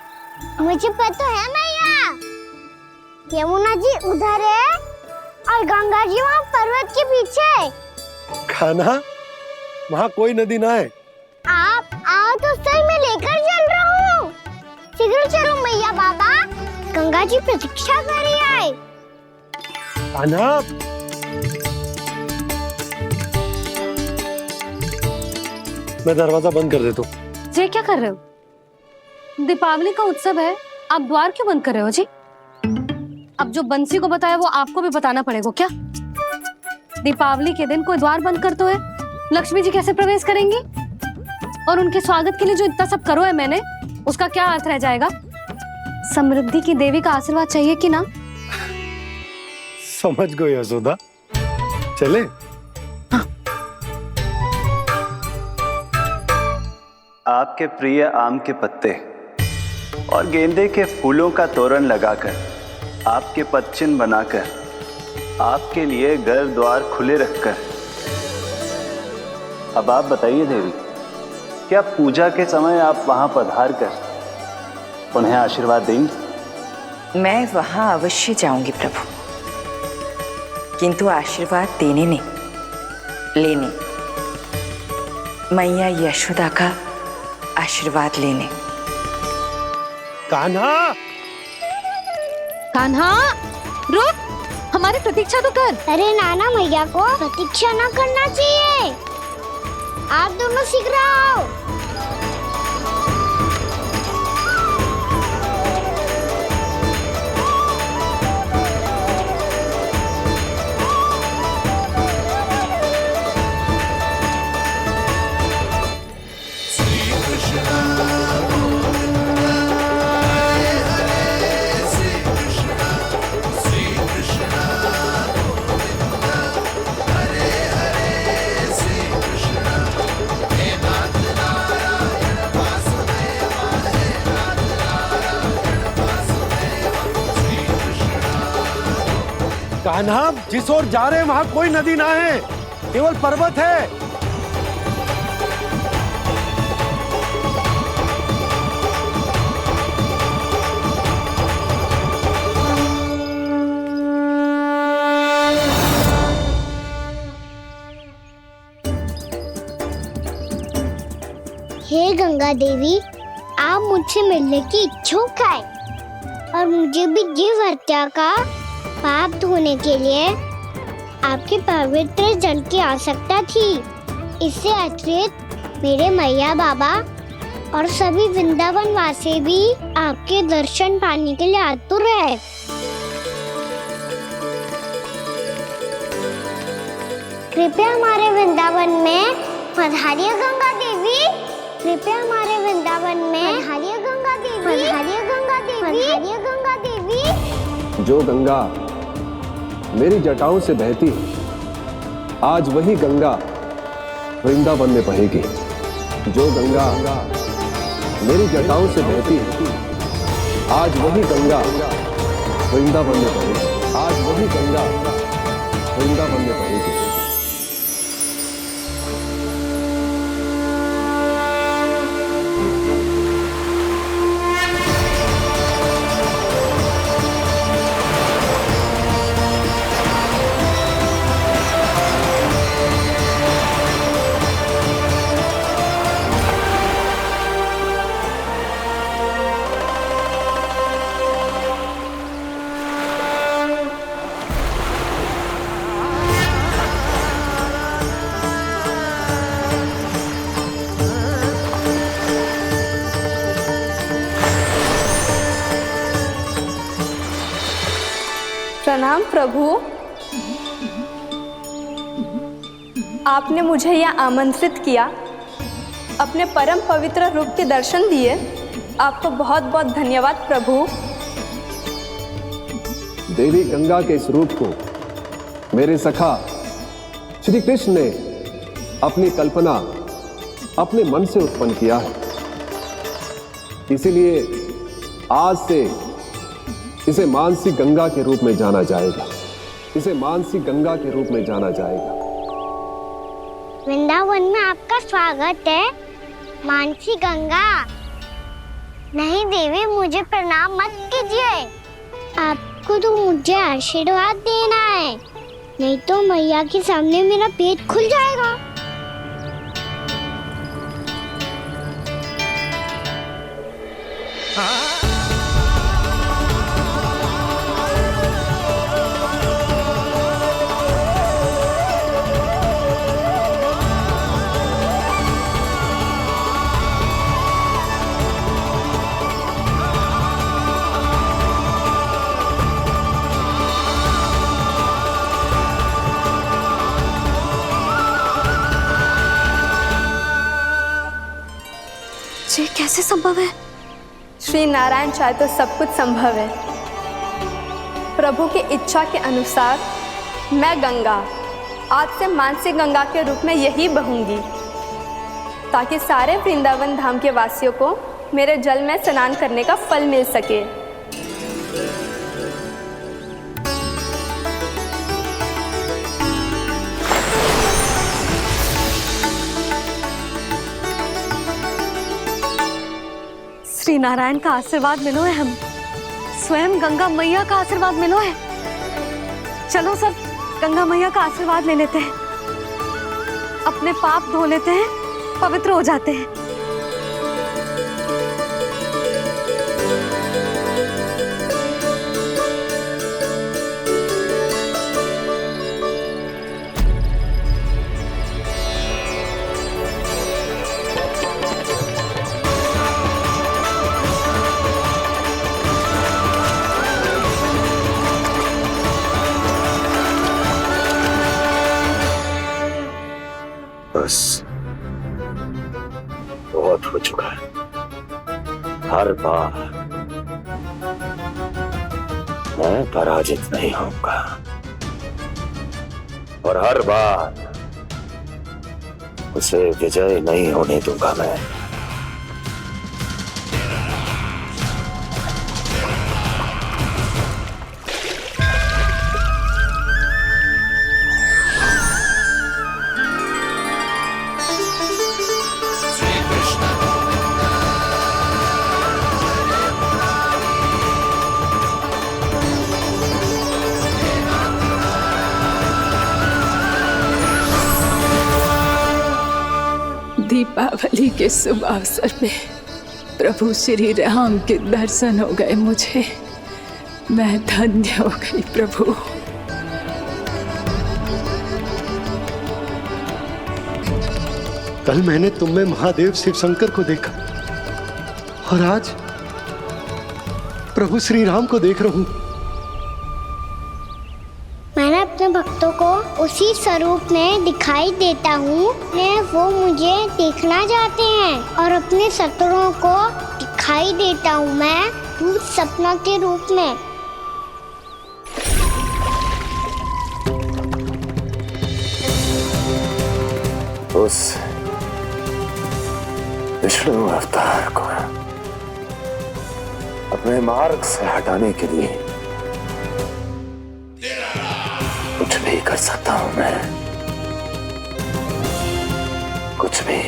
मुझे पता है मैया, यमुना जी उधर है और गंगा जी वहाँ पर्वत के पीछे। कान्हा, वहाँ कोई नदी ना है। आप आओ तो सही, मैं लेकर चल रहा हूँ। शीघ्र चलो मैया बाबा, गंगा जी प्रतीक्षा कर रही है। कान्हा, मैं दरवाजा बंद कर देता हूँ। जी क्या कर रहे हो? दीपावली का उत्सव है, आप द्वार क्यों बंद कर रहे हो जी? अब जो बंसी को बताया वो आपको भी बताना पड़ेगा क्या? दीपावली के दिन कोई द्वार बंद कर तो है, लक्ष्मी जी कैसे प्रवेश करेंगी? और उनके स्वागत के लिए जो इतना सब करो है मैंने, उसका क्या अर्थ रह जाएगा? समृद्धि की देवी का आशीर्वाद चाहिए कि ना? समझ गई यशोदा, चले। आपके प्रिय आम के पत्ते और गेंदे के फूलों का तोरण लगाकर, आपके पदचिन्ह बनाकर, आपके लिए घर द्वार खुले रखकर, अब आप बताइए देवी, क्या पूजा के समय आप वहां पधार कर उन्हें आशीर्वाद देंगी? मैं वहां अवश्य जाऊंगी प्रभु, किंतु आशीर्वाद देने नहीं, लेने, मैया यशोदा का आशीर्वाद लेने। कान्हा, कान्हा रुक, हमारी प्रतीक्षा तो कर। अरे नाना, मैया को प्रतीक्षा ना करना चाहिए। आप दोनों शीघ्र आओ। कान्हा, जिस ओर जा रहे हैं वहां कोई नदी ना है, केवल पर्वत है। हे गंगा देवी, आप मुझसे मिलने की इच्छुक है और मुझे भी जीव हत्या का पाप धोने के लिए आपके पवित्र जल की आवश्यकता थी। इससे अतिरिक्त मेरे मैया बाबा और सभी वृंदावन वासी भी आपके दर्शन पाने के लिए आतुर है। कृपया हमारे वृंदावन में पधारिए गंगा देवी। कृपया हमारे वृंदावन में पधारिए गंगा देवी। पधारिए गंगा देवी। पधारिए गंगा देवी। जो गंगा मेरी जटाओं से बहती है, आज वही गंगा वृंदावन में बहेगी। जो गंगा मेरी जटाओं से बहती है, आज वही गंगा वृंदावन में बहेगी। आज वही गंगा वृंदावन में बहेगी। प्रणाम प्रभु। आपने मुझे यहाँ आमंत्रित किया, अपने परम पवित्र रूप के दर्शन दिए। आपको बहुत बहुत धन्यवाद प्रभु। देवी गंगा के इस रूप को मेरे सखा श्री कृष्ण ने अपनी कल्पना अपने मन से उत्पन्न किया है। इसीलिए आज से इसे मानसी गंगा के रूप में जाना जाएगा। इसे मानसी गंगा के रूप में जाना जाएगा। वृंदावन में आपका स्वागत है मानसी गंगा। नहीं देवी, मुझे प्रणाम मत कीजिए। आपको तो मुझे आशीर्वाद देना है, नहीं तो मैया के सामने मेरा पेट खुल जाएगा। ये कैसे संभव है? श्री नारायण चाहे तो सब कुछ संभव है। प्रभु की इच्छा के अनुसार मैं गंगा आज से मानसी गंगा के रूप में यही बहूंगी, ताकि सारे वृंदावन धाम के वासियों को मेरे जल में स्नान करने का फल मिल सके। श्री नारायण का आशीर्वाद मिलो है, हम स्वयं गंगा मैया का आशीर्वाद मिलो है। चलो सब गंगा मैया का आशीर्वाद ले लेते हैं, अपने पाप धो लेते हैं, पवित्र हो जाते हैं। बस बहुत हो चुका है। हर बार मैं पराजित नहीं होऊंगा और हर बार उसे विजय नहीं होने दूंगा मैं। दीपावली के शुभ अवसर में प्रभु श्री राम के दर्शन हो गए मुझे। मैं धन्य हो गई प्रभु। कल मैंने तुम में महादेव शिव शंकर को देखा और आज प्रभु श्री राम को देख रहा हूं। मैंने अपने भक्तों को उसी स्वरूप में दिखाई देता हूँ मैं वो मुझे देखना चाहते हैं और अपने शत्रुओं को दिखाई देता हूँ मैं भूत सपना के रूप में। उस विष्णु अवतार को अपने मार्ग से हटाने के लिए कुछ भी कर सकता हूं मैं, कुछ भी।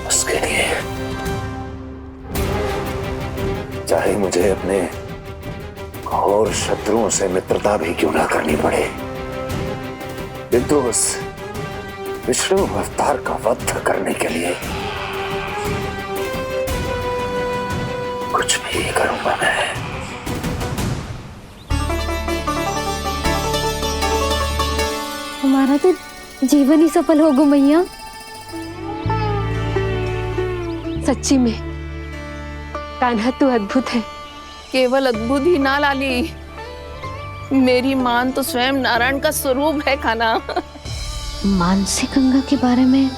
उसके लिए चाहे मुझे अपने घोर शत्रुओं से मित्रता भी क्यों ना करनी पड़े, किंतु उस विष्णु अवतार का वध करने के लिए कुछ भी करूंगा मैं। हमारा तो जीवन ही सफल हो गो मैया। सच्ची में कान्हा तू अद्भुत है। केवल अद्भुत ही ना लाली, मेरी मान तो स्वयं नारायण का स्वरूप है कान्हा। मानसी गंगा के बारे में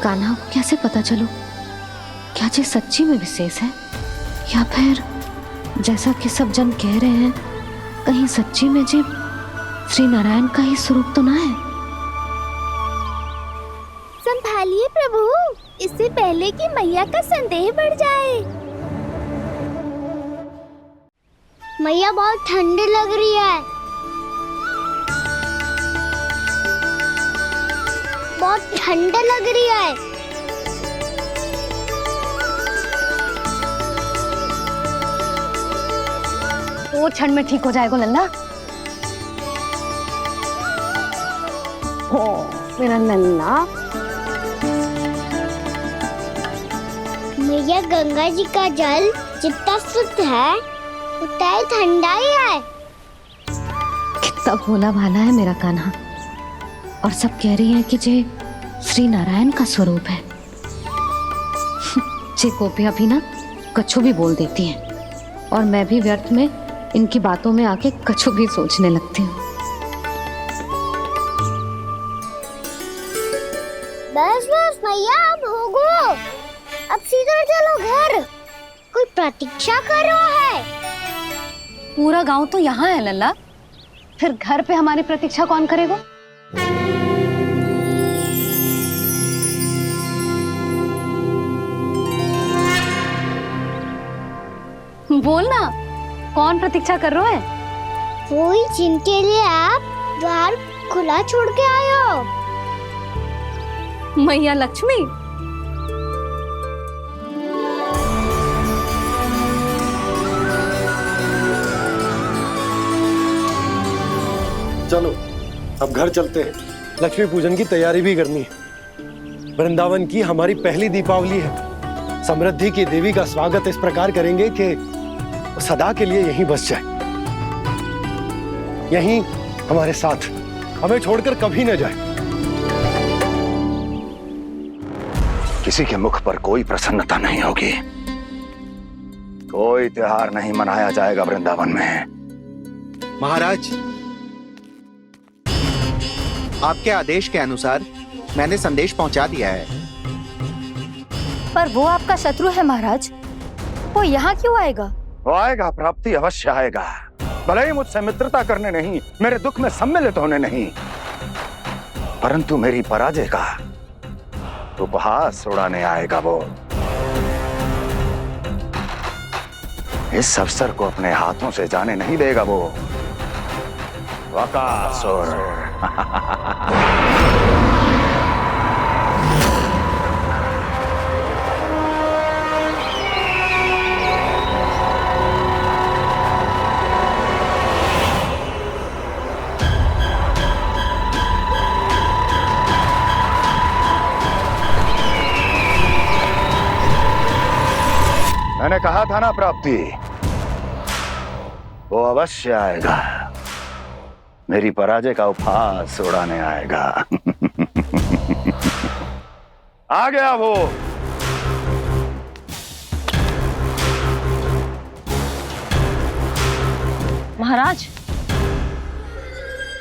कान्हा को कैसे पता चलो? क्या ये सच्ची में विशेष है या फिर जैसा कि सब जन कह रहे हैं कहीं सच्ची में जी श्री नारायण का ही स्वरूप तो ना है? संभालिए प्रभु, इससे पहले कि मैया का संदेह बढ़ जाए। मैया बहुत ठंडी लग रही है, बहुत ठंडा लग रही है। वो क्षण में ठीक हो जाएगा लल्ला। ओ मेरा लल्ला। मैया गंगा जी का जल जितना शुद्ध है उतना ही ठंडा ही है। कितना भोला भाला है मेरा कान्हा। और सब कह रही है कि जे श्री नारायण का स्वरूप है। जे गोपियां भी ना कछु भी बोल देती हैं और मैं भी व्यर्थ में इनकी बातों में आके कछु भी सोचने लगती हूँ। बस बस मैया अब हो गो, अब सीधा चलो घर। कोई प्रतीक्षा कर रहा है। पूरा गांव तो यहाँ है लल्ला, फिर घर पे हमारी प्रतीक्षा कौन करेगा? बोल ना, कौन प्रतीक्षा कर रहा है? वही जिनके लिए आप द्वार खुला छोड़ के आए हो। मैया लक्ष्मी। चलो अब घर चलते हैं, लक्ष्मी पूजन की तैयारी भी करनी है। वृंदावन की हमारी पहली दीपावली है। समृद्धि की देवी का स्वागत इस प्रकार करेंगे कि सदा के लिए यहीं बस जाए, यहीं हमारे साथ, हमें छोड़कर कभी न जाए। किसी के मुख पर कोई प्रसन्नता नहीं होगी, कोई त्योहार नहीं मनाया जाएगा वृंदावन में। महाराज, आपके आदेश के अनुसार मैंने संदेश पहुंचा दिया है। पर वो आपका शत्रु है महाराज, वो यहाँ क्यों आएगा? वो आएगा, प्राप्ति अवश्य आएगा। भले ही मुझसे मित्रता करने नहीं, मेरे दुख में सम्मिलित होने नहीं, परंतु मेरी पराजय का उपहास उड़ाने आएगा वो। इस अवसर को अपने हाथों से जाने नहीं देगा वो। वकासुर। मैंने कहा था ना प्राप्ति, वो अवश्य आएगा, मेरी पराजय का उपहास उड़ाने आएगा। आ गया वो। महाराज,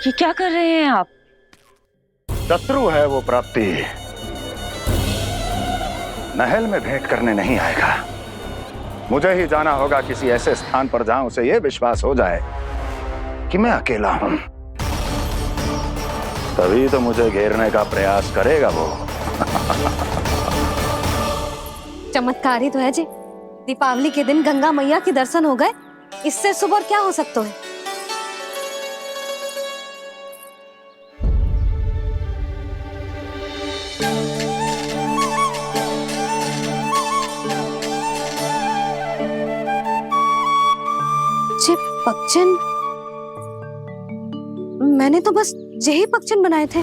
ये क्या कर रहे हैं आप? शत्रु है वो प्राप्ति, महल में भेंट करने नहीं आएगा। मुझे ही जाना होगा किसी ऐसे स्थान पर जहां उसे यह विश्वास हो जाए कि मैं अकेला हूं, तभी तो मुझे घेरने का प्रयास करेगा वो। चमत्कारी तो है जी, दीपावली के दिन गंगा मैया के दर्शन हो गए, इससे शुभ और क्या हो सकता है। जे पक्षन, मैंने तो बस यही पक्षन बनाए थे,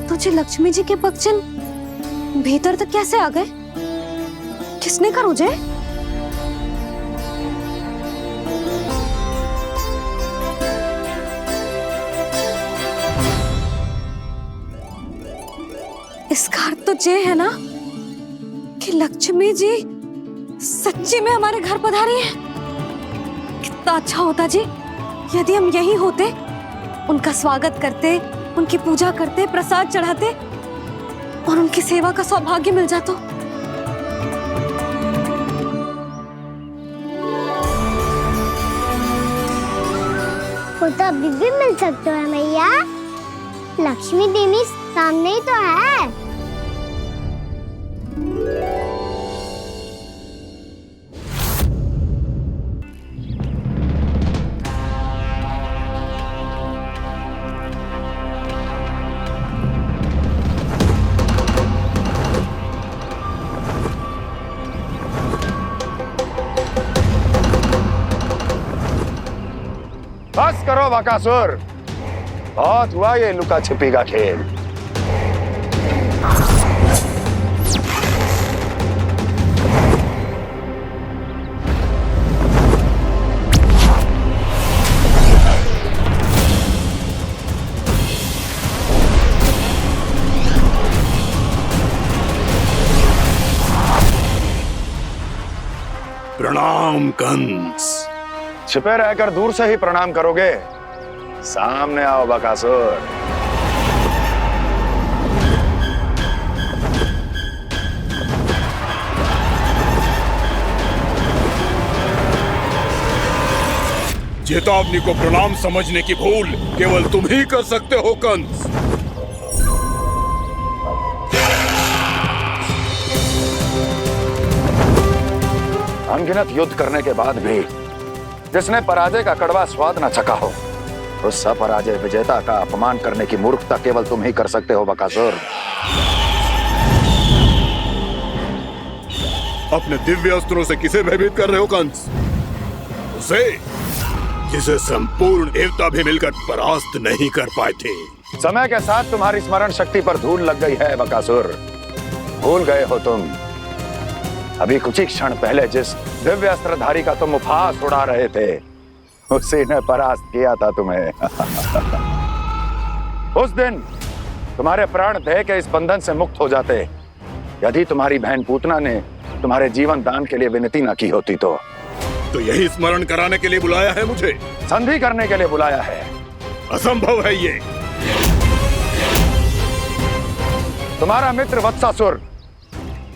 तो जे लक्ष्मी जी के पक्षन भीतर तक कैसे आ गए? किसने कर मुझे? इसका अर्थ तो ये है ना कि लक्ष्मी जी सच्ची में हमारे घर पधारी है। कितना अच्छा होता जी यदि हम यहीं होते, उनका स्वागत करते, उनकी पूजा करते, प्रसाद चढ़ाते और उनकी सेवा का सौभाग्य मिल जाता। वो तो अभी भी मिल सकते हैं मैया, लक्ष्मी देवी सामने ही तो है। बस करो बकासुर, बहुत हुआ ये लुका छिपी का खेल। प्रणाम कंस। छिपे रहकर दूर से ही प्रणाम करोगे? सामने आओ बकासुर। चेतावनी को प्रणाम समझने की भूल केवल तुम ही कर सकते हो कंस। अनगिनत युद्ध करने के बाद भी जिसने पराजय का कड़वा स्वाद न चखा हो, उस अपराजय विजेता का अपमान करने की मूर्खता केवल तुम ही कर सकते हो बकासुर। अपने दिव्य अस्त्रों से किसे भयभीत कर रहे हो कंस? उसे जिसे संपूर्ण देवता भी मिलकर परास्त नहीं कर पाए थे। समय के साथ तुम्हारी स्मरण शक्ति पर धूल लग गई है बकासुर, भूल गए हो तुम अभी कुछ ही क्षण पहले जिस दिव्य अस्त्रधारी का तुम उपहास उड़ा रहे थे, उसी ने परास्त किया था तुम्हें। उस दिन तुम्हारे प्राण देह के इस बंधन से मुक्त हो जाते यदि तुम्हारी बहन पूतना ने तुम्हारे जीवन दान के लिए विनती न की होती। तो यही स्मरण कराने के लिए बुलाया है मुझे? संधि करने के लिए बुलाया है। असंभव है ये। तुम्हारा मित्र वत्सासुर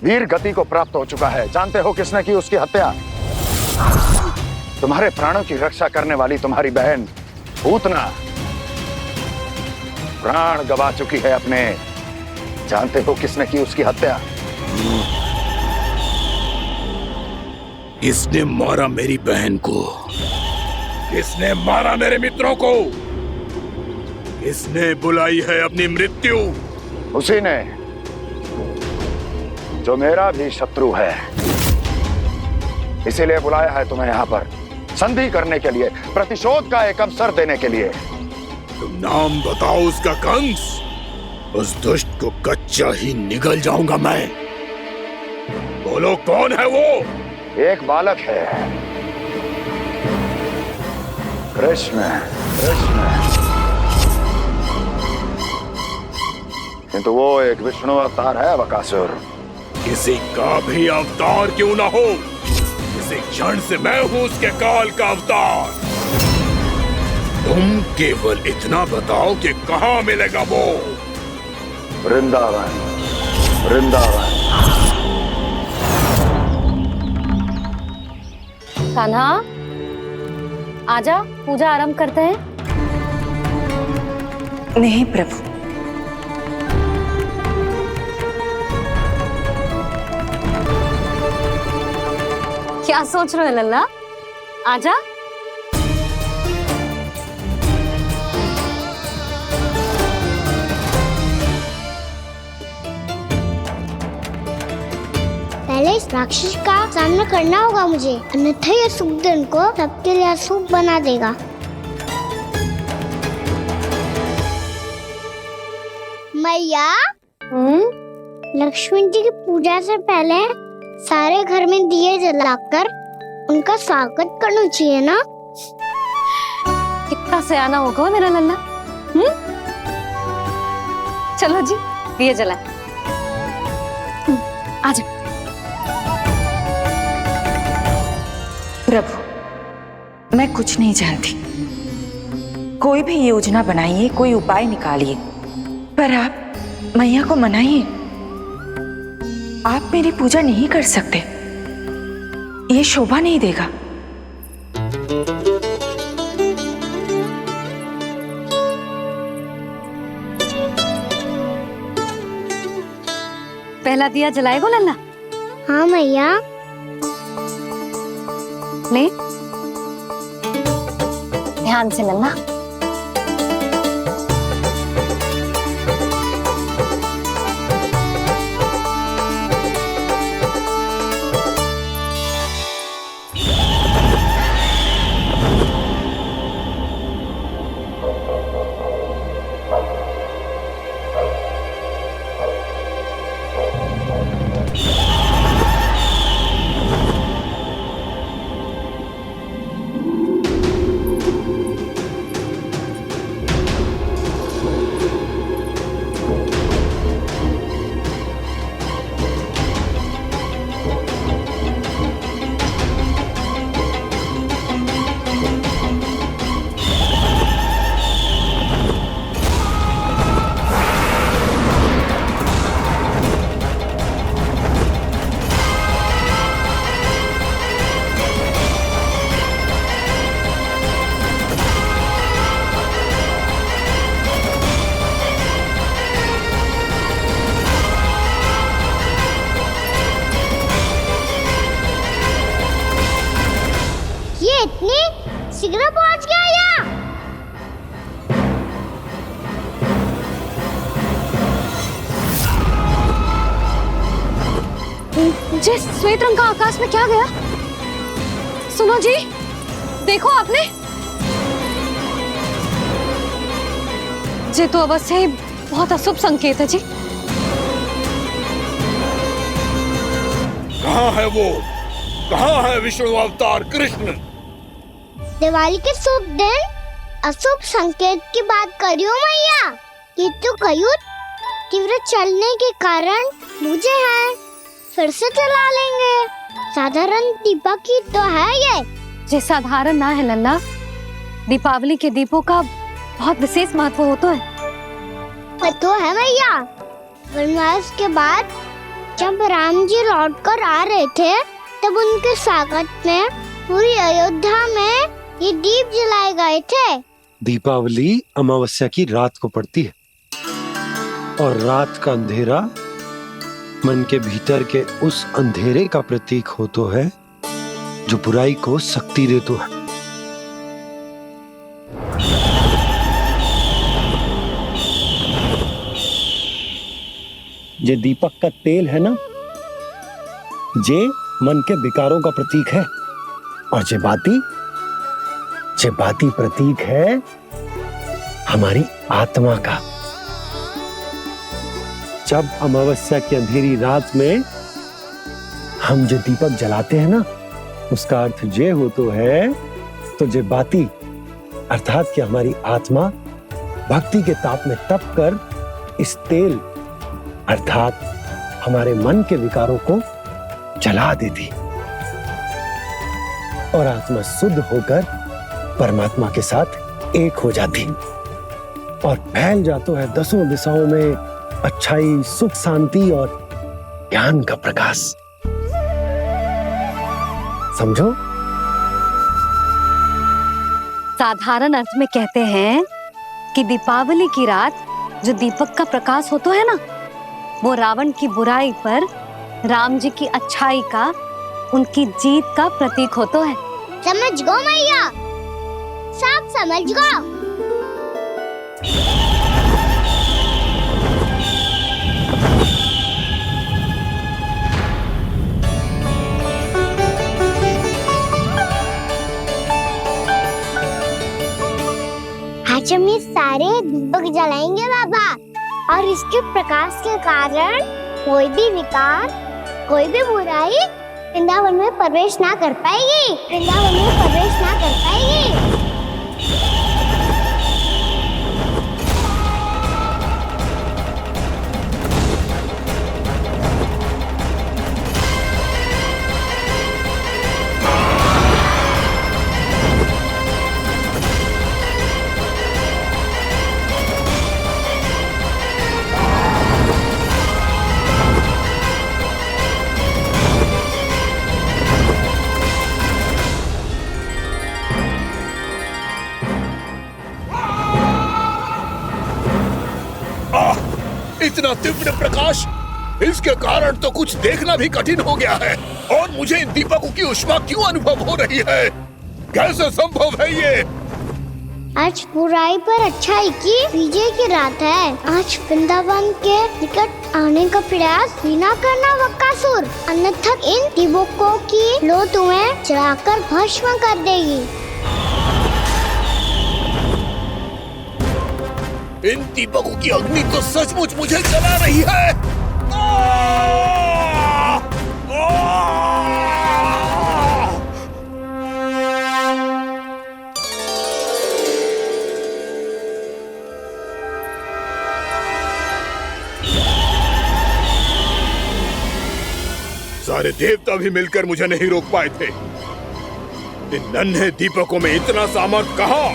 वीर गति को प्राप्त हो चुका है। जानते हो किसने की उसकी हत्या? तुम्हारे प्राणों की रक्षा करने वाली तुम्हारी बहन पूतना प्राण गवा चुकी है अपने। जानते हो किसने की उसकी हत्या? किसने मारा मेरी बहन को? किसने मारा मेरे मित्रों को? किसने बुलाई है अपनी मृत्यु? उसी ने जो मेरा भी शत्रु है। इसीलिए बुलाया है तुम्हें यहाँ पर संधि करने के लिए, प्रतिशोध का एक अवसर देने के लिए। तुम नाम बताओ उसका कंस। उस दुष्ट को कच्चा ही निगल जाऊंगा मैं। बोलो कौन है वो? एक बालक है, कृष्ण। कृष्ण किंतु वो एक विष्णु अवतार है बकासुर। किसी का भी अवतार क्यों ना हो, इसी क्षण से मैं हूं उसके काल का अवतार। तुम केवल इतना बताओ कि कहां मिलेगा वो। वृंदावन, वृंदावन। कान्हा, आजा, पूजा आरंभ करते हैं। नहीं प्रभु, क्या सोच रहे हो लल्ला? आजा। पहले इस राक्षस का सामना करना होगा मुझे, अन्यथा ये शुभ दिन को सबके लिए अशुभ बना देगा। मैया, लक्ष्मी जी की पूजा से पहले सारे घर में दिए जलाकर उनका स्वागत करना चाहिए ना? कितना सयाना होगा मेरा लल्ला। चलो जी, दिए जलाएं। आजा। प्रभु, मैं कुछ नहीं जानती। कोई भी योजना बनाइए, कोई उपाय निकालिए, पर आप मैया को मनाइए। आप मेरी पूजा नहीं कर सकते, ये शोभा नहीं देगा। पहला दिया जलाएगो लल्ला? हाँ मैया। ले, ध्यान से लल्ला। इतनी शीघ्र पहुंच गया यहाँ? जिस श्वेत रंग का आकाश में क्या गया? सुनो जी, देखो आपने, ये तो अवश्य ही बहुत अशुभ संकेत है जी। कहाँ है वो? कहाँ है विष्णु अवतार कृष्ण? दिवाली के शुभ दिन अशुभ संकेत की बात करियो मैया। ये तो कयूर तीव्र चलने के कारण मुझे है, फिर से चला लेंगे। साधारण दीपक ही तो है ये साधारण ना है लल्ला, दीपावली के दीपों का बहुत विशेष महत्व होता है। तो है मैया, वनवास के बाद जब राम जी लौटकर आ रहे थे तब उनके स्वागत में पूरी अयोध्या में ये दीप जलाए गए थे। दीपावली अमावस्या की रात को पड़ती है और रात का अंधेरा मन के भीतर के उस अंधेरे का प्रतीक होता है जो बुराई को शक्ति देता है। ये दीपक का तेल है ना, जे मन के विकारों का प्रतीक है, और जे बाती प्रतीक है हमारी आत्मा का। जब अमावस्या की अंधेरी रात में हम जो दीपक जलाते हैं ना, उसका अर्थ ये हो तो है, तो जे बाती अर्थात कि हमारी आत्मा भक्ति के ताप में तप कर इस तेल अर्थात हमारे मन के विकारों को जला देती और आत्मा शुद्ध होकर परमात्मा के साथ एक हो जाती और फैल जाता है दसों दिशाओं में अच्छाई, सुख, शांति और ज्ञान का प्रकाश। समझो? साधारण अर्थ में कहते हैं कि दीपावली की रात जो दीपक का प्रकाश होता है ना, वो रावण की बुराई पर राम जी की अच्छाई का, उनकी जीत का प्रतीक होता है। समझ गो मैया, सब समझ गो। आज हम ये सारे दीपक जलाएंगे बाबा, और इसके प्रकाश के कारण कोई भी विकार, कोई भी बुराई वृंदावन में प्रवेश ना कर पाएगी, वृंदावन में प्रवेश ना कर पाएगी। इतना तीव्र प्रकाश, इसके कारण तो कुछ देखना भी कठिन हो गया है। और मुझे इन दीपकों की उष्मा क्यों अनुभव हो रही है? कैसे संभव है ये? आज बुराई पर अच्छाई की विजय की रात है। आज वृंदावन के निकट आने का प्रयास भी ना करना बकासुर, अन्यथा इन दीपकों की लो तुम्हें जलाकर भस्म कर देगी। इन दीपकों की अग्नि तो सचमुच मुझे जला रही है। सारे देवता भी मिलकर मुझे नहीं रोक पाए थे। इन नन्हे दीपकों में इतना सामर्थ्य कहां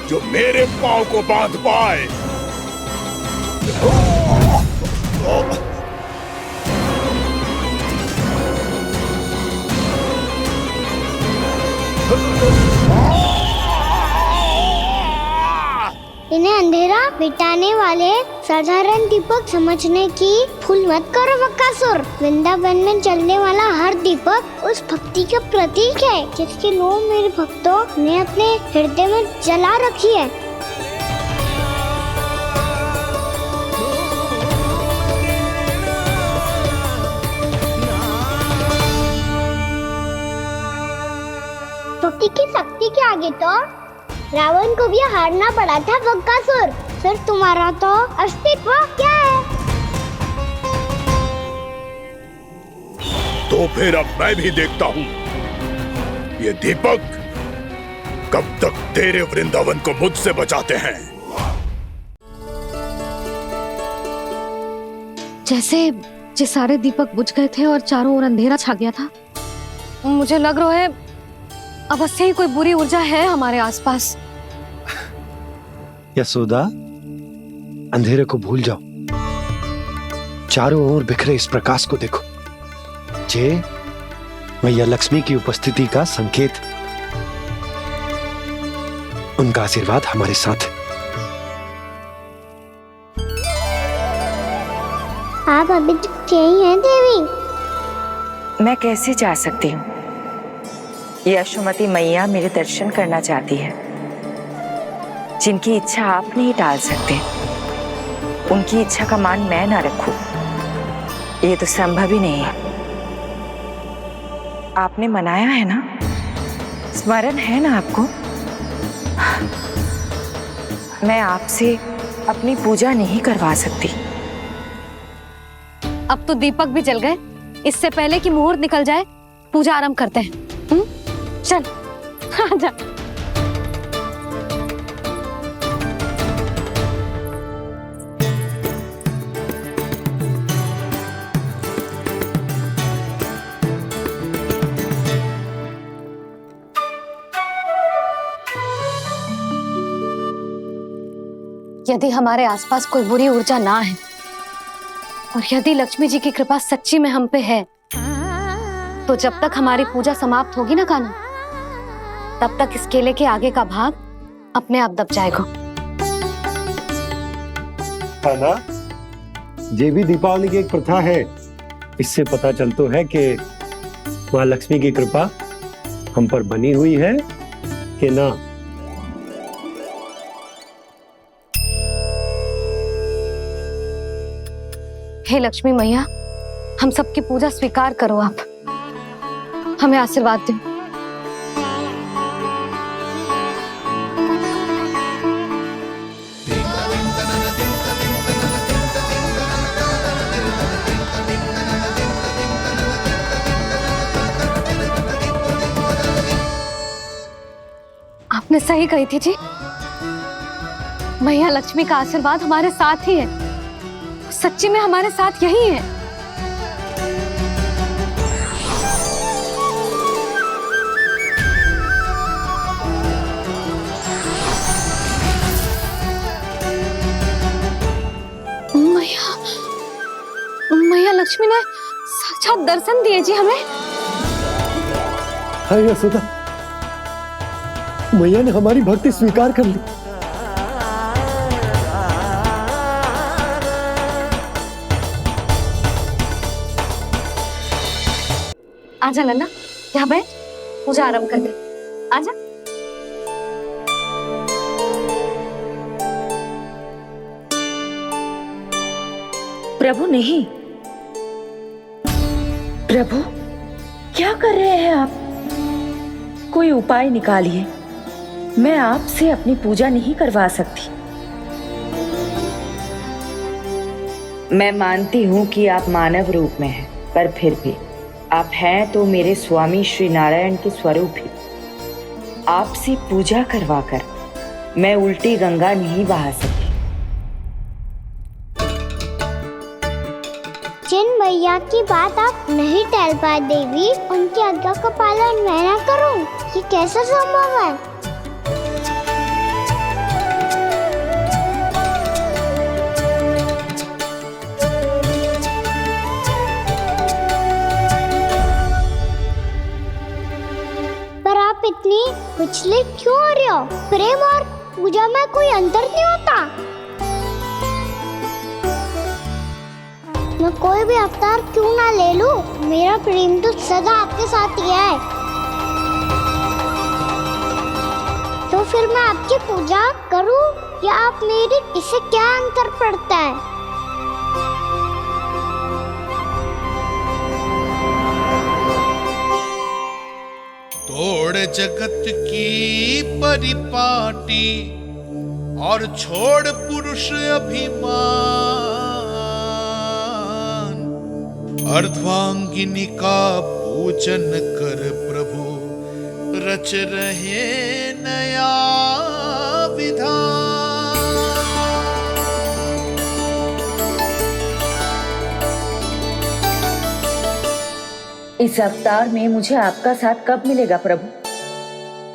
जो मेरे पांव को बांध पाए। इन्हें अंधेरा मिटाने वाले साधारण दीपक समझने की भूल मत करो बकासुर। वृंदावन में जलने वाला हर दीपक उस भक्ति का प्रतीक है जिसकी लो मेरे भक्तों ने अपने हृदय में जला रखी है। छुट्टी की शक्ति के आगे तो रावण को भी हारना पड़ा था बकासुर। फिर तुम्हारा तो अस्तित्व क्या है? तो फिर अब मैं भी देखता हूँ ये दीपक कब तक तेरे वृंदावन को मुझसे बचाते हैं। जैसे ये सारे दीपक बुझ गए थे और चारों ओर अंधेरा छा गया था, मुझे लग रहा है अवश्य ही कोई बुरी ऊर्जा है हमारे आसपास। यशोदा, अंधेरे को भूल जाओ, चारों ओर बिखरे इस प्रकाश को देखो। जे मैया लक्ष्मी की उपस्थिति का संकेत, उनका आशीर्वाद हमारे साथ है। आप अभी तक यही हैं देवी? मैं कैसे जा सकती हूँ? यशोमती मैया मेरे दर्शन करना चाहती है। जिनकी इच्छा आप नहीं टाल सकते, उनकी इच्छा का मान मैं ना रखूं, ये तो संभव ही नहीं है। आपने मनाया है ना, स्मरण है ना आपको? मैं आपसे अपनी पूजा नहीं करवा सकती। अब तो दीपक भी जल गए, इससे पहले कि मुहूर्त निकल जाए पूजा आरंभ करते हैं। चल आजा। यदि हमारे आसपास कोई बुरी ऊर्जा ना है और यदि लक्ष्मी जी की कृपा सच्ची में हम पे है, तो जब तक हमारी पूजा समाप्त होगी ना कान्हा, तब तक इस केले के आगे का भाग अपने आप दब जाएगा। कान्हा, ये भी दीपावली की एक प्रथा है। इससे पता चलता है कि माँ लक्ष्मी की कृपा हम पर बनी हुई है कि ना। हे लक्ष्मी मैया, हम सबकी पूजा स्वीकार करो, आप हमें आशीर्वाद दो। आपने सही कही थी जी, मैया लक्ष्मी का आशीर्वाद हमारे साथ ही है, सच्ची में हमारे साथ यही है। मैया लक्ष्मी ने साक्षात दर्शन दिए जी हमें। हाय यशोदा, मैया ने हमारी भक्ति स्वीकार कर ली। आजा नन्ना, यहाँ बैठ, पूजा आरंभ कर दे। आजा। प्रभु नहीं, प्रभु क्या कर रहे हैं आप? कोई उपाय निकालिए, मैं आपसे अपनी पूजा नहीं करवा सकती। मैं मानती हूँ कि आप मानव रूप में हैं, पर फिर भी आप हैं तो मेरे स्वामी श्री नारायण के स्वरूप ही। आपसे पूजा करवाकर मैं उल्टी गंगा नहीं बहा सकती। जिन मैया की बात आप नहीं टल पाए देवी, उनकी आज्ञा का पालन मैं ना करूं, ये कैसा संभव है? पर आप इतनी विचलित क्यों हो रहे हो? प्रेम और पूजा में कोई अंतर नहीं होता। मैं कोई भी अवतार क्यों ना ले लूं, मेरा प्रेम तो सदा आपके साथ ही है। तो फिर मैं आपकी पूजा करूं या आप मेरी, इससे क्या अंतर पड़ता है? तोड़ जगत की परिपाटी और छोड़ पुरुष अभिमान, अर्धवांगिनी का पूजन कर प्रभु रच रहे नया विधान। इस अवतार में मुझे आपका साथ कब मिलेगा प्रभु?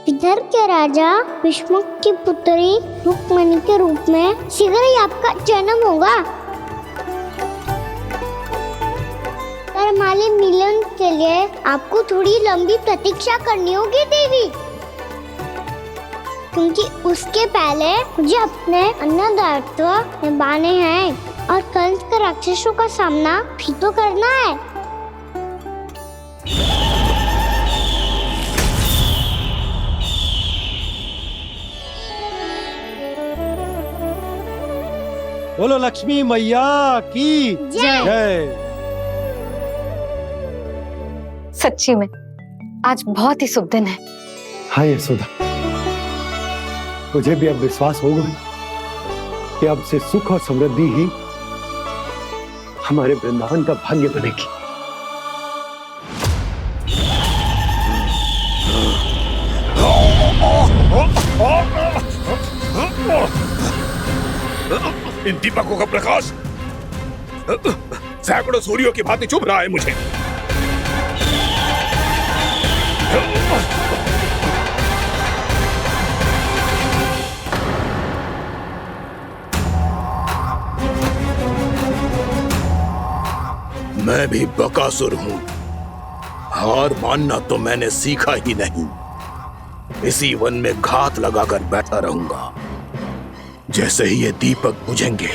इधर के राजा विष्णुक की पुत्री रुक्मणी के रूप में शीघ्र ही आपका जन्म होगा। हमारे मिलन के लिए आपको थोड़ी लंबी प्रतीक्षा करनी होगी देवी, क्योंकि उसके पहले मुझे अपने अन्य दायित्व निभाने हैं और कंस के राक्षसों का सामना भी तो करना है। बोलो लक्ष्मी मैया की जय। सच्ची में आज बहुत ही शुभ दिन है। हाँ यशोदा, मुझे भी अब विश्वास हो गया कि अब से सुख और समृद्धि ही हमारे वृंदावन का भाग्य बनेगी। इन दीपकों का प्रकाश सैकड़ों सूर्यों की भांति चुभ रहा है मुझे। मैं भी बकासुर हूं। हार मानना तो मैंने सीखा ही नहीं। इसी वन में घात लगाकर बैठा रहूंगा। जैसे ही ये दीपक बुझेंगे,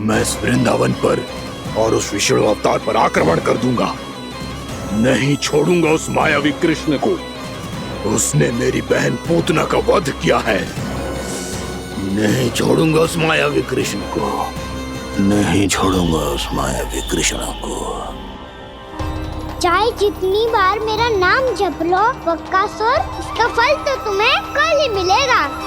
मैं इस वृंदावन पर और उस विष्णु अवतार पर आक्रमण कर दूंगा। नहीं छोड़ूंगा उस मायावी कृष्ण को। उसने मेरी बहन पूतना का वध किया है। नहीं छोड़ूंगा उस मायावी कृष्ण को। नहीं छोड़ूंगा उस मायावी कृष्ण को। चाहे जितनी बार मेरा नाम जप लो बक्कासुर, इसका फल तो तुम्हें कल ही मिलेगा।